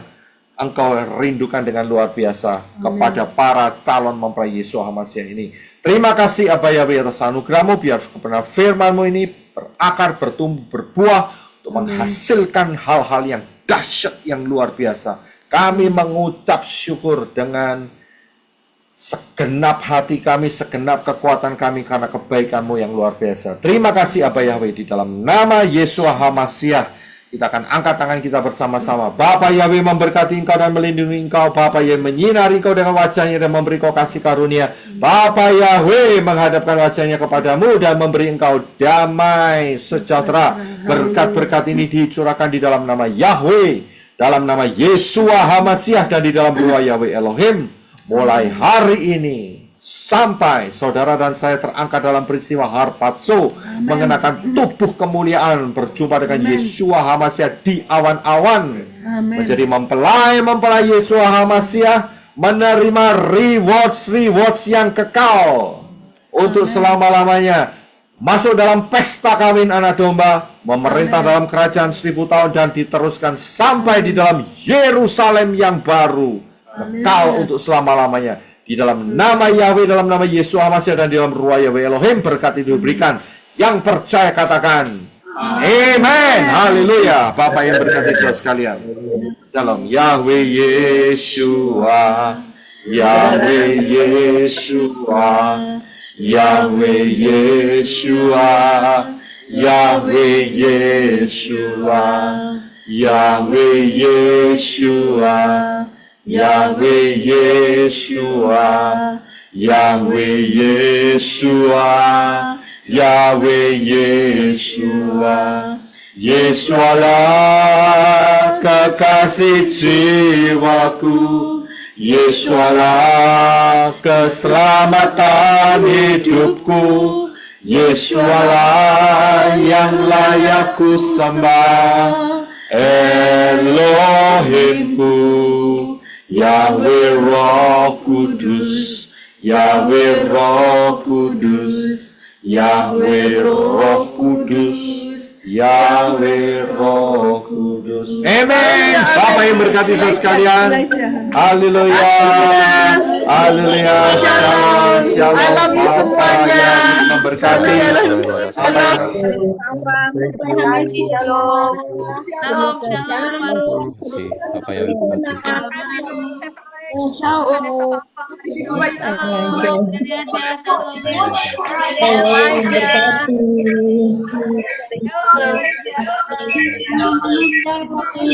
A: Engkau rindukan dengan luar biasa kepada para calon mempelai Yesus HaMashiach ini. Terima kasih Abba Yahweh atas anugerah-Mu, biar kebenaran firman-Mu ini berakar, bertumbuh, berbuah untuk menghasilkan hal-hal yang dahsyat, yang luar biasa. Kami mengucap syukur dengan segenap hati kami, segenap kekuatan kami, karena kebaikan-Mu yang luar biasa. Terima kasih Abba Yahweh, di dalam nama Yesus HaMashiach. Kita akan angkat tangan kita bersama-sama. Bapa Yahweh memberkati engkau dan melindungi engkau. Bapa Yahweh menyinari engkau dengan wajahnya dan memberi engkau kasih karunia. Bapa Yahweh menghadapkan wajahnya kepadamu dan memberi engkau damai sejahtera. Berkat-berkat ini dicurahkan di dalam nama Yahweh, dalam nama Yeshua HaMashiach, dan di dalam Ruah Yahweh Elohim. Mulai hari ini sampai saudara dan saya terangkat dalam peristiwa Harpatso, mengenakan tubuh kemuliaan, berjumpa dengan Yeshua HaMashiach di awan-awan, menjadi mempelai Yeshua HaMashiach, menerima rewards yang kekal untuk selama-lamanya, masuk dalam pesta kawin anak domba, memerintah dalam kerajaan 1000 tahun, dan diteruskan sampai di dalam Yerusalem yang baru, kekal untuk selama-lamanya. Di dalam nama Yahweh, dalam nama Yesus HaMashiach, dan di dalam Ruah Yahweh Elohim, berkat itu diberikan. Yang percaya katakan amen. Haleluya. Bapak yang berkati saudara sekalian, Shalom. Yahweh Yeshua, Yahweh Yeshua, Yahweh Yeshua, Yahweh Yeshua, Yahweh Yeshua, Yahweh Yeshua, Yahweh Yeshua, Yahweh Yeshua, Yesualah kekasih jiwaku, Yesualah keselamatan hidupku, Yesualah yang layak ku sembah, Elohimku, Yahweh Roh Kudus, Yahweh Roh Kudus, Yahweh Roh Kudus, Yahweh Roh Kudus. Amen. Bapak yang berkati saudara sekalian. Haleluya. Haleluya. Shalom. Shalom.
C: I love you
A: Bapak
C: semuanya.
A: yang memberkati.
F: Terima kasih, shalom.
B: Shalom, shalom.
G: kasih Bapak yang berkati.
B: Terima kasih Shalom. Ada sama Shalom. Dadah, shalom.
F: Berkati.
B: Shalom.